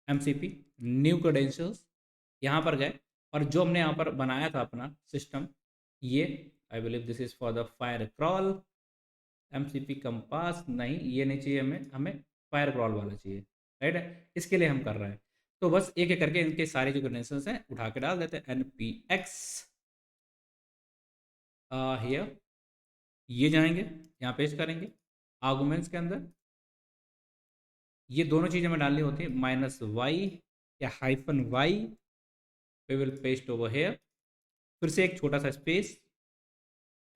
M C P, new credentials, यहाँ पर गए, और जो हमने यहाँ पर बनाया था अपना सिस्टम, ये I believe this is for the Firecrawl. M C P compass नहीं, ये नहीं चाहिए हमें, हमें फायर क्रॉल वाला चाहिए। राइट है, इसके लिए हम कर रहे हैं। तो बस एक एक करके इनके सारे जो क्रेडेंशियल्स हैं उठा के डाल देते हैं। एन पी एक्स हियर, ये जाएंगे, यहाँ पेस्ट करेंगे, आर्गूमेंट्स के अंदर ये दोनों चीज़ें हमें डालनी होती है, -y या -y, we will paste over here, फिर से एक छोटा सा space,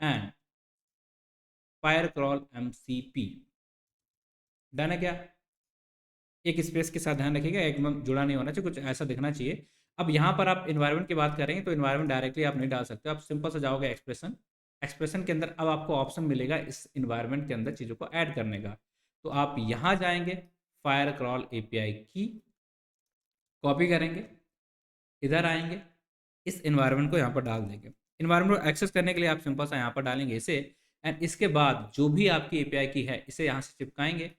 and Firecrawl M C P. Done है क्या। एक स्पेस के साथ ध्यान रखिएगा, एकदम जुड़ा नहीं होना चाहिए, कुछ ऐसा दिखना चाहिए। अब यहाँ पर आप इन्वायरमेंट की बात करेंगे तो इन्वायरमेंट डायरेक्टली आप नहीं डाल सकते, आप सिंपल से जाओगे एक्सप्रेशन। एक्सप्रेशन के अंदर अब आपको ऑप्शन मिलेगा इस इन्वायरमेंट के अंदर चीज़ों को ऐड करने का। तो आप यहाँ जाएंगे, फायर क्रॉल एपीआई की कॉपी करेंगे, इधर आएंगे, इस इन्वायरमेंट को यहाँ पर डाल देंगे। इन्वायरमेंट को एक्सेस करने के लिए आप सिंपल सा यहाँ पर डालेंगे इसे, एंड इसके बाद जो भी आपकी एपीआई की है इसे यहाँ से चिपकाएंगे,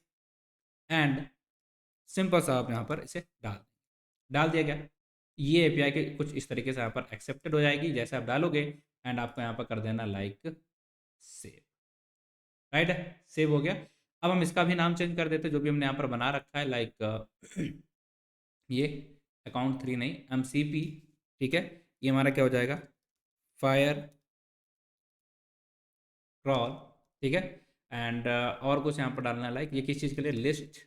एंड सिंपल सा आप यहाँ पर इसे डाल दिया गया। ये एपीआई के कुछ इस तरीके से यहाँ पर एक्सेप्टेड हो जाएगी जैसे आप डालोगे, एंड आपको यहाँ पर कर देना लाइक सेव। राइट है, सेव हो गया। अब हम इसका भी नाम चेंज कर देते जो भी हमने यहाँ पर बना रखा है, लाइक ये अकाउंट 3 नहीं, MCP। ठीक है, ये हमारा क्या हो जाएगा, फायर क्रॉल। ठीक है, एंड और कुछ यहाँ पर डालना है, लाइक ये किस चीज़ के लिए, लिस्ट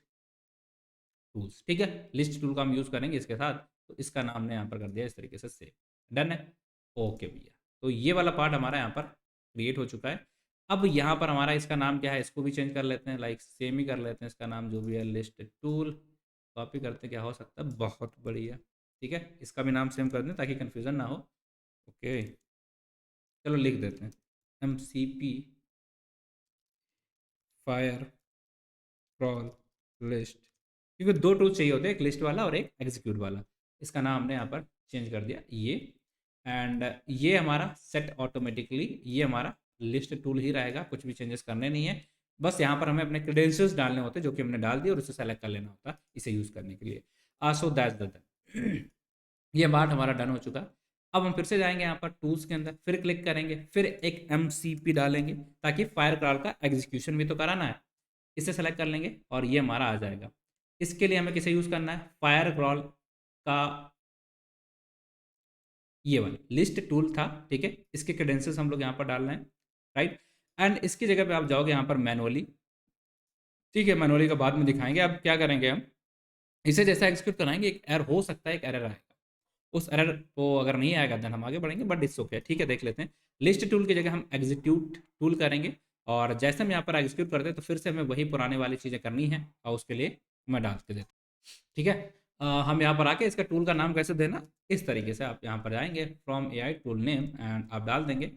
टूल्स। ठीक है, लिस्ट टूल का हम यूज़ करेंगे इसके साथ, तो इसका नाम ने यहाँ पर कर दिया इस तरीके से सेव। डन है, ओके भैया। तो ये वाला पार्ट हमारा यहाँ पर क्रिएट हो चुका है। अब यहाँ पर हमारा इसका नाम क्या है, इसको भी चेंज कर लेते हैं, लाइक सेम ही कर लेते हैं, इसका नाम जो भी है लिस्ट टूल। कॉपी करते क्या हो सकता है, बहुत बढ़िया। ठीक है, इसका भी नाम सेम कर दें ताकि कन्फ्यूज़न ना हो। ओके, चलो लिख देते हैं MCP फायर क्रॉल लिस्ट, क्योंकि दो टूल चाहिए होते हैं, एक लिस्ट वाला और एक एग्जीक्यूट वाला। इसका नाम हमने यहाँ पर चेंज कर दिया ये, एंड ये हमारा सेट ऑटोमेटिकली, ये हमारा लिस्ट टूल ही रहेगा, कुछ भी चेंजेस करने नहीं है। बस यहाँ पर हमें अपने क्रेडेंशियल्स डालने होते हैं जो कि हमने डाल दिए, और उसे सेलेक्ट कर लेना होता है इसे यूज़ करने के लिए। सो दैट्स द ये पार्ट हमारा डन हो चुका। अब हम फिर से जाएंगे यहाँ पर टूल्स के अंदर, फिर क्लिक करेंगे, फिर एक MCP डालेंगे ताकि फायर क्रॉल का एग्जीक्यूशन भी तो कराना है। इसे सेलेक्ट कर लेंगे और ये हमारा आ जाएगा। इसके लिए हमें किसे यूज़ करना है, फायर क्रॉल का ये वाला लिस्ट टूल था। ठीक है, इसके क्रेडेंशियल्स हम लोग यहाँ पर डाल रहे हैं, राइट। एंड इसकी जगह पे आप जाओगे यहाँ पर मैनुअली। ठीक है, मैनुअली का बाद में दिखाएंगे। अब क्या करेंगे, हम इसे जैसा एग्जीक्यूट कराएंगे, एक एरर हो सकता है, एक एरर आएगा। उस एरर को अगर नहीं आएगा देन हम आगे बढ़ेंगे, बट इट्स ओके। ठीक है, देख लेते हैं। लिस्ट टूल की जगह हम एग्जीक्यूट टूल करेंगे, और जैसे हम यहाँ पर एग्जीक्यूट करते हैं तो फिर से हमें वही पुराने वाली चीज़ें करनी है, और उसके लिए मैं डाल के देता हूँ। ठीक है, हम यहाँ पर आके इसका टूल का नाम कैसे देना, इस तरीके से आप यहाँ पर जाएंगे, from AI tool name, and आप डाल देंगे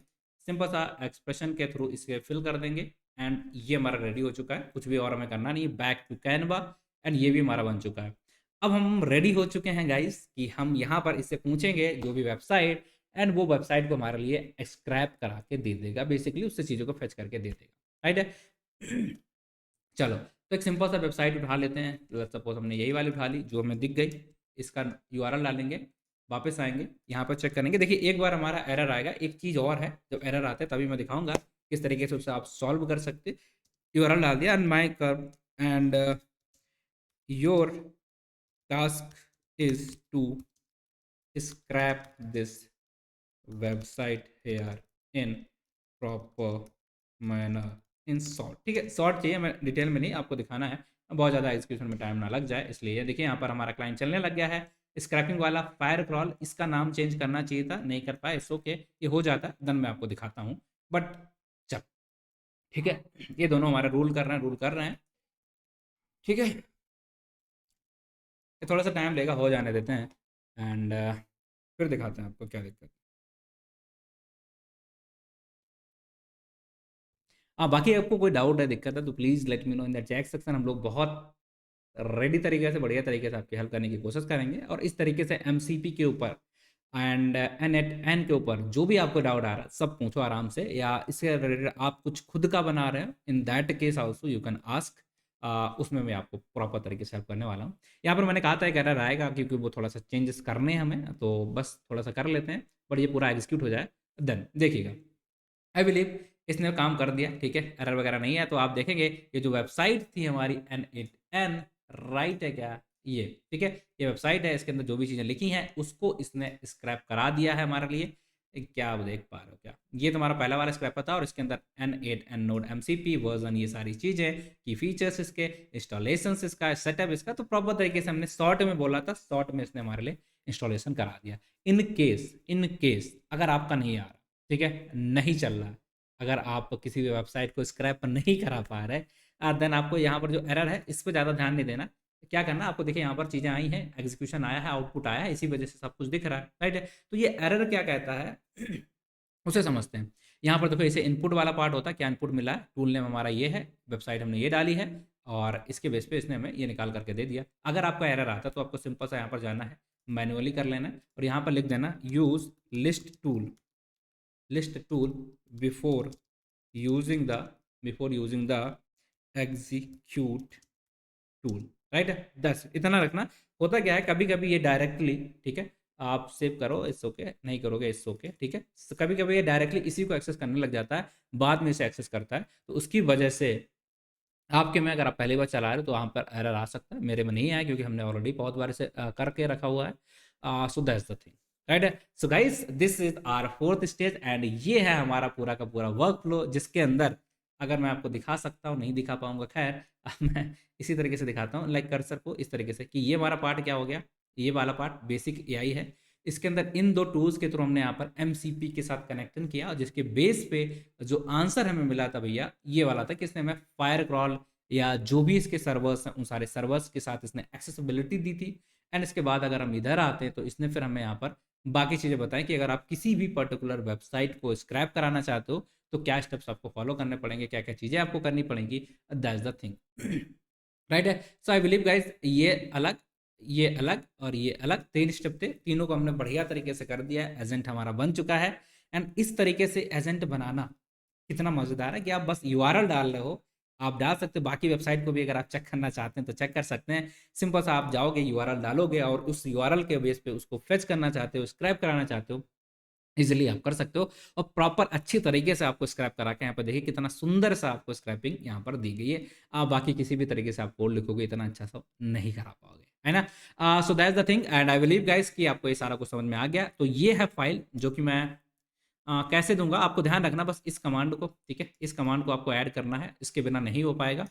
सिंपल सा एक्सप्रेशन के थ्रू इसे फिल कर देंगे, एंड ये हमारा रेडी हो चुका है। कुछ भी और हमें करना नहीं है, बैक टू कैनवा, एंड ये भी हमारा बन चुका है। अब हम रेडी हो चुके हैं गाइस कि हम यहाँ पर इससे पूछेंगे जो भी वेबसाइट, एंड वो वेबसाइट को हमारे लिए स्क्रैप करा के दे देगा, बेसिकली उससे चीज़ों को फेच करके दे देगा, राइट है। चलो, तो एक सिंपल सा वेबसाइट उठा लेते हैं। सपोज हमने यही वाली उठा ली जो हमें दिख गई, इसका URL डालेंगे, वापस आएंगे, यहाँ पर चेक करेंगे। देखिए, एक बार हमारा एरर आएगा। एक चीज़ और है, जब एरर आते हैं तभी मैं दिखाऊंगा किस तरीके से उसे आप सॉल्व कर सकते। URL डाल दिया, and my curve, and your task is to scrap this website here in proper manner in short। ठीक है, शॉर्ट चाहिए, मैं डिटेल में नहीं, आपको दिखाना है, बहुत ज़्यादा एग्जीक्यूशन में टाइम ना लग जाए इसलिए। देखिए, यहाँ पर हमारा क्लाइंट चलने लग गया है। स्क्रैपिंग वाला फायर क्रॉल, इसका नाम चेंज करना चाहिए था, नहीं कर पाए, इट्स ओके, ये हो जाता है, देन मैं आपको दिखाता हूँ। बट चल, ठीक है, ये दोनों हमारा रूल कर रहे हैं। ठीक है, ये थोड़ा सा टाइम लेगा, हो जाने देते हैं, एंड फिर दिखाते हैं आपको क्या दिक्कत है। हाँ, बाकी आपको कोई डाउट है, दिक्कत है, तो please let me no in the chat section. हम लोग बहुत रेडी तरीके से, बढ़िया तरीके से आपकी हेल्प करने की कोशिश करेंगे, और इस तरीके से MCP के ऊपर एंड N के ऊपर जो भी आपको डाउट आ रहा है सब पूछो आराम से, या इससे रिलेटेड आप कुछ खुद का बना रहे हो, in that case also you can ask. उसमें मैं आपको प्रॉपर तरीके से हेल्प करने वाला हूँ। यहाँ पर मैंने कहा था एक एरर आएगा, क्योंकि वो थोड़ा सा चेंजेस करने हैं हमें, तो बस थोड़ा सा कर लेते हैं, बट ये पूरा एग्जीक्यूट हो जाए देन देखिएगा। आई बिलीव इसने काम कर दिया। ठीक है, एरर वगैरह नहीं है, तो आप देखेंगे ये जो वेबसाइट थी हमारी N8N, राइट है क्या, ये ठीक है, ये वेबसाइट है, इसके अंदर जो भी चीज़ें लिखी हैं उसको इसने स्क्रैप करा दिया है हमारे लिए। क्या आप देख पा रहे हो क्या, ये तुम्हारा पहला वाला स्क्रैप था, और इसके अंदर N8N नोड MCP वर्जन, ये सारी चीज़ें की फीचर्स, इसके इंस्टॉलेशन, इसका सेटअप, इसका तो प्रॉपर तरीके से हमने शॉर्ट में बोला था, शॉर्ट में इसने हमारे लिए इंस्टॉलेशन करा दिया। इन केस अगर आपका नहीं आ रहा, ठीक है, नहीं चल रहा, अगर आप किसी भी वेबसाइट को स्क्रैप नहीं करा पा रहे, देन आपको यहाँ पर जो एरर है इस पर ज़्यादा ध्यान नहीं देना। क्या करना आपको, देखिए यहाँ पर चीज़ें आई हैं, एग्जीक्यूशन आया है, आउटपुट आया है, इसी वजह से सब कुछ दिख रहा है, राइट है। तो ये एरर क्या कहता है उसे समझते हैं। यहाँ पर देखो, इसे इनपुट वाला पार्ट होता है, क्या इनपुट मिला है, टूल नेम हमारा ये है, वेबसाइट हमने ये डाली है, और इसके बेस पे इसने हमें ये निकाल करके दे दिया। अगर आपका एरर आता है तो आपको सिंपल सा यहाँ पर जाना है, मैनुअली कर लेना है और यहाँ पर लिख देना use list tool before using the before using the execute tool, right है। 10 इतना रखना। होता क्या है, कभी कभी ये डायरेक्टली, ठीक है, आप सेव करो इट्स ओके, नहीं करोगे इट्स ओके, ठीक है, कभी कभी ये डायरेक्टली इसी को एक्सेस करने लग जाता है, बाद में इसे एक्सेस करता है, तो उसकी वजह से आपके में अगर आप पहली बार चला रहे हो तो वहाँ पर एरर आ सकता है। मेरे में नहीं आया क्योंकि हमने ऑलरेडी बहुत बार इसे करके रखा हुआ है। So that's the thing, right है। So guys this is our fourth stage and ये है हमारा पूरा का पूरा वर्क फ्लो, जिसके अंदर अगर मैं आपको दिखा सकता हूँ, नहीं दिखा पाऊंगा, खैर मैं इसी तरीके से दिखाता हूँ, लाइक कर्सर को इस तरीके से, कि ये हमारा पार्ट क्या हो गया, ये वाला पार्ट बेसिक एआई है। इसके अंदर इन दो टूल्स के थ्रू हमने यहाँ पर एमसीपी के साथ कनेक्शन किया और जिसके बेस पे जो आंसर हमें मिला था भैया ये वाला था कि इसने हमें फायर क्रॉल या जो भी इसके सर्वर्स हैं उन सारे सर्वर्स के साथ इसने एक्सेसिबिलिटी दी थी। एंड इसके बाद अगर हम इधर आते हैं तो इसने फिर हमें यहाँ पर बाकी चीज़ें बताएं कि अगर आप किसी भी पर्टिकुलर वेबसाइट को स्क्रैप कराना चाहते हो तो क्या स्टेप्स आपको फॉलो करने पड़ेंगे, क्या क्या चीज़ें आपको करनी पड़ेंगी, दैट्स द थिंग, राइट है। सो आई बिलीव गाइज ये अलग और ये अलग 3 स्टेप थे, तीनों को हमने बढ़िया तरीके से कर दिया है, एजेंट हमारा बन चुका है। एंड इस तरीके से एजेंट बनाना कितना मजेदार है कि आप बस यूआरएल डाल रहे हो, आप डाल सकते हो, बाकी वेबसाइट को भी अगर आप चेक करना चाहते हैं तो चेक कर सकते हैं। सिंपल सा आप जाओगे यूआरएल डालोगे और उस यूआरएल के बेस पे उसको फेच करना चाहते हो, स्क्रैप कराना चाहते हो, इजिली आप कर सकते हो। और प्रॉपर अच्छी तरीके से आपको स्क्रैप करा के यहाँ पर देखिए कितना सुंदर सा आपको स्क्रैपिंग यहाँ पर दी गई है। आप बाकी किसी भी तरीके से आप कोड लिखोगे इतना अच्छा सा नहीं करा पाओगे, है ना। सो that's the thing and I believe guys कि आपको ये सारा कुछ समझ में आ गया। तो ये है फाइल जो कि मैं कैसे दूंगा, आपको ध्यान रखना बस इस कमांड को, ठीक है, इस कमांड को आपको ऐड करना है, इसके बिना नहीं हो पाएगा।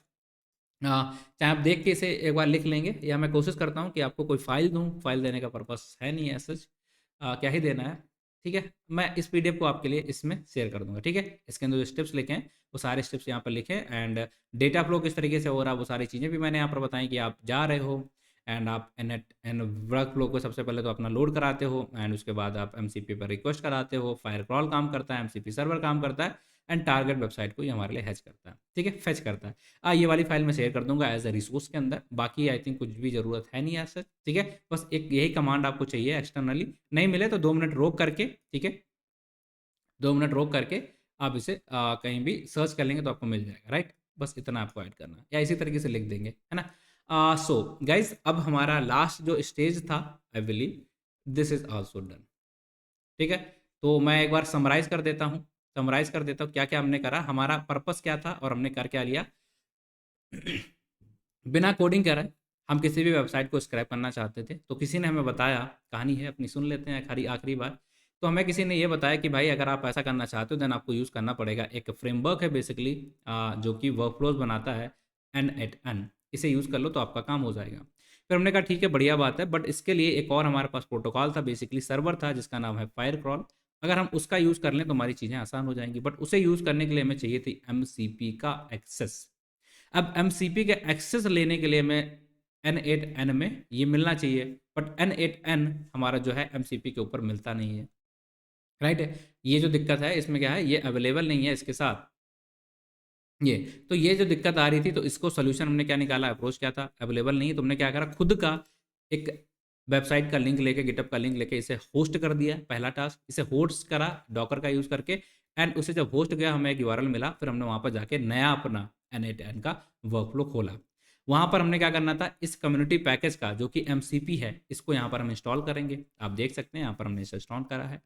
चाहे आप देख के इसे एक बार लिख लेंगे या मैं कोशिश करता हूँ कि आपको कोई फाइल दूँ, फाइल देने का पर्पस है नहीं है सच, क्या ही देना है, ठीक है। मैं इस पीडीएफ को आपके लिए इसमें शेयर कर दूंगा, ठीक है। इसके अंदर जो स्टेप्स लिखे हैं वो सारे स्टेप्स यहाँ पर लिखे एंड डेटा फ्लो किस तरीके से हो रहा है वो सारी चीज़ें भी मैंने यहाँ पर बताई कि आप जा रहे हो एंड आप एन वर्क फ्लो को सबसे पहले तो अपना लोड कराते हो एंड उसके बाद आप एमसीपी पर रिक्वेस्ट कराते हो, फायर क्रॉल काम करता है, एमसीपी सर्वर काम करता है एंड टारगेट वेबसाइट को ये हमारे लिए हैच करता है, ठीक है, फेच करता है। ये वाली फाइल मैं शेयर कर दूंगा एज अ रिसोर्स के अंदर, बाकी आई थिंक कुछ भी जरूरत है नहीं ऐसा, ठीक है। बस एक यही कमांड आपको चाहिए एक्सटर्नली, नहीं मिले तो 2 मिनट रोक करके, ठीक है, 2 मिनट रोक करके आप इसे कहीं भी सर्च कर लेंगे तो आपको मिल जाएगा, राइट। बस इतना आपको ऐड करना है या इसी तरीके से लिख देंगे, है ना। सो गाइज अब हमारा लास्ट जो स्टेज था, आई believe this is also done, ठीक है। तो मैं एक बार समराइज कर देता हूँ क्या क्या हमने करा, हमारा पर्पस क्या था और हमने कर क्या लिया। बिना कोडिंग करे हम किसी भी वेबसाइट को स्क्रैप करना चाहते थे तो किसी ने हमें बताया, कहानी है अपनी सुन लेते हैं खरी आखिरी बार। तो हमें किसी ने ये बताया कि भाई अगर आप ऐसा करना चाहते हो देन आपको यूज़ करना पड़ेगा एक फ्रेमवर्क है बेसिकली, जो कि वर्कफ्लोज बनाता है N8N, इसे यूज़ कर लो तो आपका काम हो जाएगा। फिर हमने कहा ठीक है बढ़िया बात है, बट इसके लिए एक और हमारे पास प्रोटोकॉल था, बेसिकली सर्वर था जिसका नाम है फायर क्रॉल। अगर हम उसका यूज़ कर लें तो हमारी चीज़ें आसान हो जाएंगी, बट उसे यूज़ करने के लिए हमें चाहिए थी एमसीपी का एक्सेस। अब एमसीपी के एक्सेस लेने के लिए हमें N8N में ये मिलना चाहिए, बट N8N हमारा जो है एमसीपी के ऊपर मिलता नहीं है, राइट है। ये जो दिक्कत है इसमें क्या है, ये अवेलेबल नहीं है इसके साथ ये। तो ये जो दिक्कत आ रही थी तो इसको सोल्यूशन हमने क्या निकाला, अप्रोच क्या था, अवेलेबल नहीं है, तुमने क्या करा खुद का एक वेबसाइट का लिंक लेके, गिटअप का लिंक लेके इसे होस्ट कर दिया, पहला टास्क इसे होस्ट करा डॉकर का यूज़ करके। एंड उसे जब होस्ट गया हमें एक यूआरएल मिला, फिर हमने वहाँ पर जाके नया अपना N8N का वर्कफ्लो खोला। वहाँ पर हमने क्या करना था, इस कम्युनिटी पैकेज का जो कि एमसीपी है इसको यहाँ पर हम इंस्टॉल करेंगे, आप देख सकते हैं यहाँ पर हमने इसे इंस्टॉल करा है।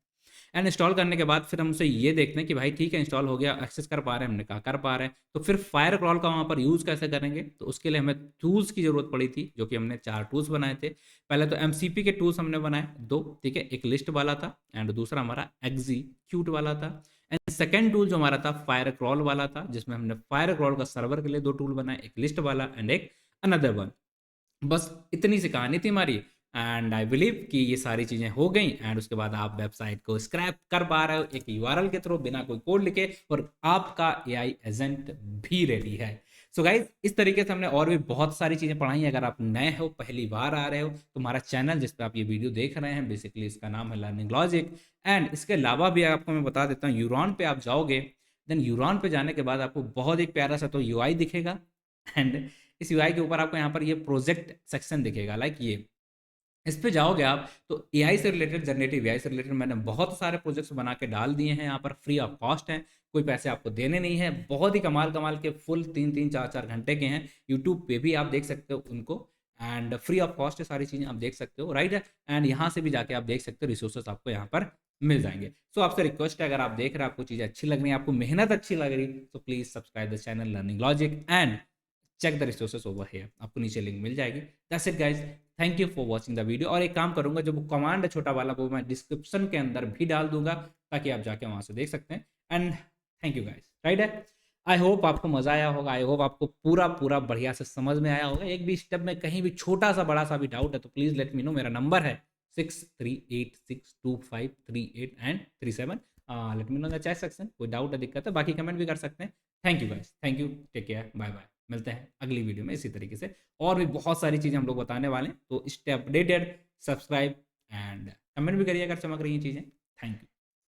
एंड इंस्टॉल करने के बाद फिर हमसे ये देखते हैं कि भाई ठीक है इंस्टॉल हो गया, एक्सेस कर पा रहे हैं, हमने कहा कर पा रहे हैं, तो फिर फायर क्रॉल का वहाँ पर यूज़ कैसे करेंगे। तो उसके लिए हमें टूल्स की ज़रूरत पड़ी थी, जो कि हमने 4 टूल्स बनाए थे। पहले तो एमसीपी के टूल्स हमने बनाए 2, ठीक है, एक लिस्ट वाला था एंड दूसरा हमारा एग्जीक्यूट वाला था। एंड सेकेंड टूल जो हमारा था फायर क्रॉल वाला था, जिसमें हमने फायर क्रॉल का सर्वर के लिए 2 टूल बनाए, एक लिस्ट वाला एंड एक अनदर वन। बस इतनी सी कहानी थी हमारी एंड आई बिलीव कि ये सारी चीज़ें हो गई एंड उसके बाद आप वेबसाइट को स्क्रैप कर पा रहे हो एक यूआरएल के थ्रू बिना कोई कोड लिखे, और आपका एआई एजेंट भी रेडी है। सो गाइज इस तरीके से हमने और भी बहुत सारी चीज़ें पढ़ाई हैं। अगर आप नए हो, पहली बार आ रहे हो, तो हमारा चैनल जिस पर आप ये वीडियो देख रहे हैं बेसिकली इसका नाम है लर्निंग लॉजिक। एंड इसके अलावा भी आपको मैं बता देता हूँ, यूरॉन पे आप जाओगे, देन यूरॉन पे जाने के बाद आपको बहुत एक प्यारा सा तो यूआई दिखेगा एंड इस यूआई के ऊपर आपको यहाँ पर ये प्रोजेक्ट सेक्शन दिखेगा, लाइक ये इस पे जाओगे आप तो एआई से रिलेटेड, जनरेटिव एआई से रिलेटेड मैंने बहुत सारे प्रोजेक्ट्स बना के डाल दिए हैं यहाँ पर, फ्री ऑफ कॉस्ट हैं, कोई पैसे आपको देने नहीं है, बहुत ही कमाल कमाल के, फुल 3-3 4-4 घंटे के हैं, यूट्यूब पे भी आप देख सकते हो उनको, एंड फ्री ऑफ कॉस्ट है, सारी चीज़ें आप देख सकते हो, राइट है। एंड यहाँ से भी जाके आप देख सकते हो, रिसोर्सेस आपको यहाँ पर मिल जाएंगे। सो आपसे रिक्वेस्ट है, अगर आप देख रहे हैं, आपको चीज़ें अच्छी लग रही है, आपको मेहनत अच्छी लग रही, तो please subscribe the channel Learning Logic and check the resources over here, आपको नीचे लिंक मिल जाएगी। That's it guys, thank you for watching the video. और एक काम करूंगा, जो कमांड है छोटा वाला, वो मैं डिस्क्रिप्शन के अंदर भी डाल दूंगा, ताकि आप जाके वहां से देख सकते हैं। And thank you guys, right है। आई होप आपको मजा आया होगा, आई होप आपको पूरा पूरा बढ़िया से समझ में आया होगा। एक भी स्टेप में कहीं भी छोटा सा बड़ा सा भी डाउट है तो प्लीज लेट मी नो, मेरा नंबर है 6386253837। Let me know the chat section, कोई डाउट है, दिक्कत है, बाकी कमेंट भी कर सकते हैं। Thank you guys, thank you, take care, bye bye, मिलते हैं अगली वीडियो में इसी तरीके से, और भी बहुत सारी चीज़ें हम लोग बताने वाले हैं, तो stay updated, subscribe and comment भी करिए अगर चमक रही हैं चीज़ें। Thank you.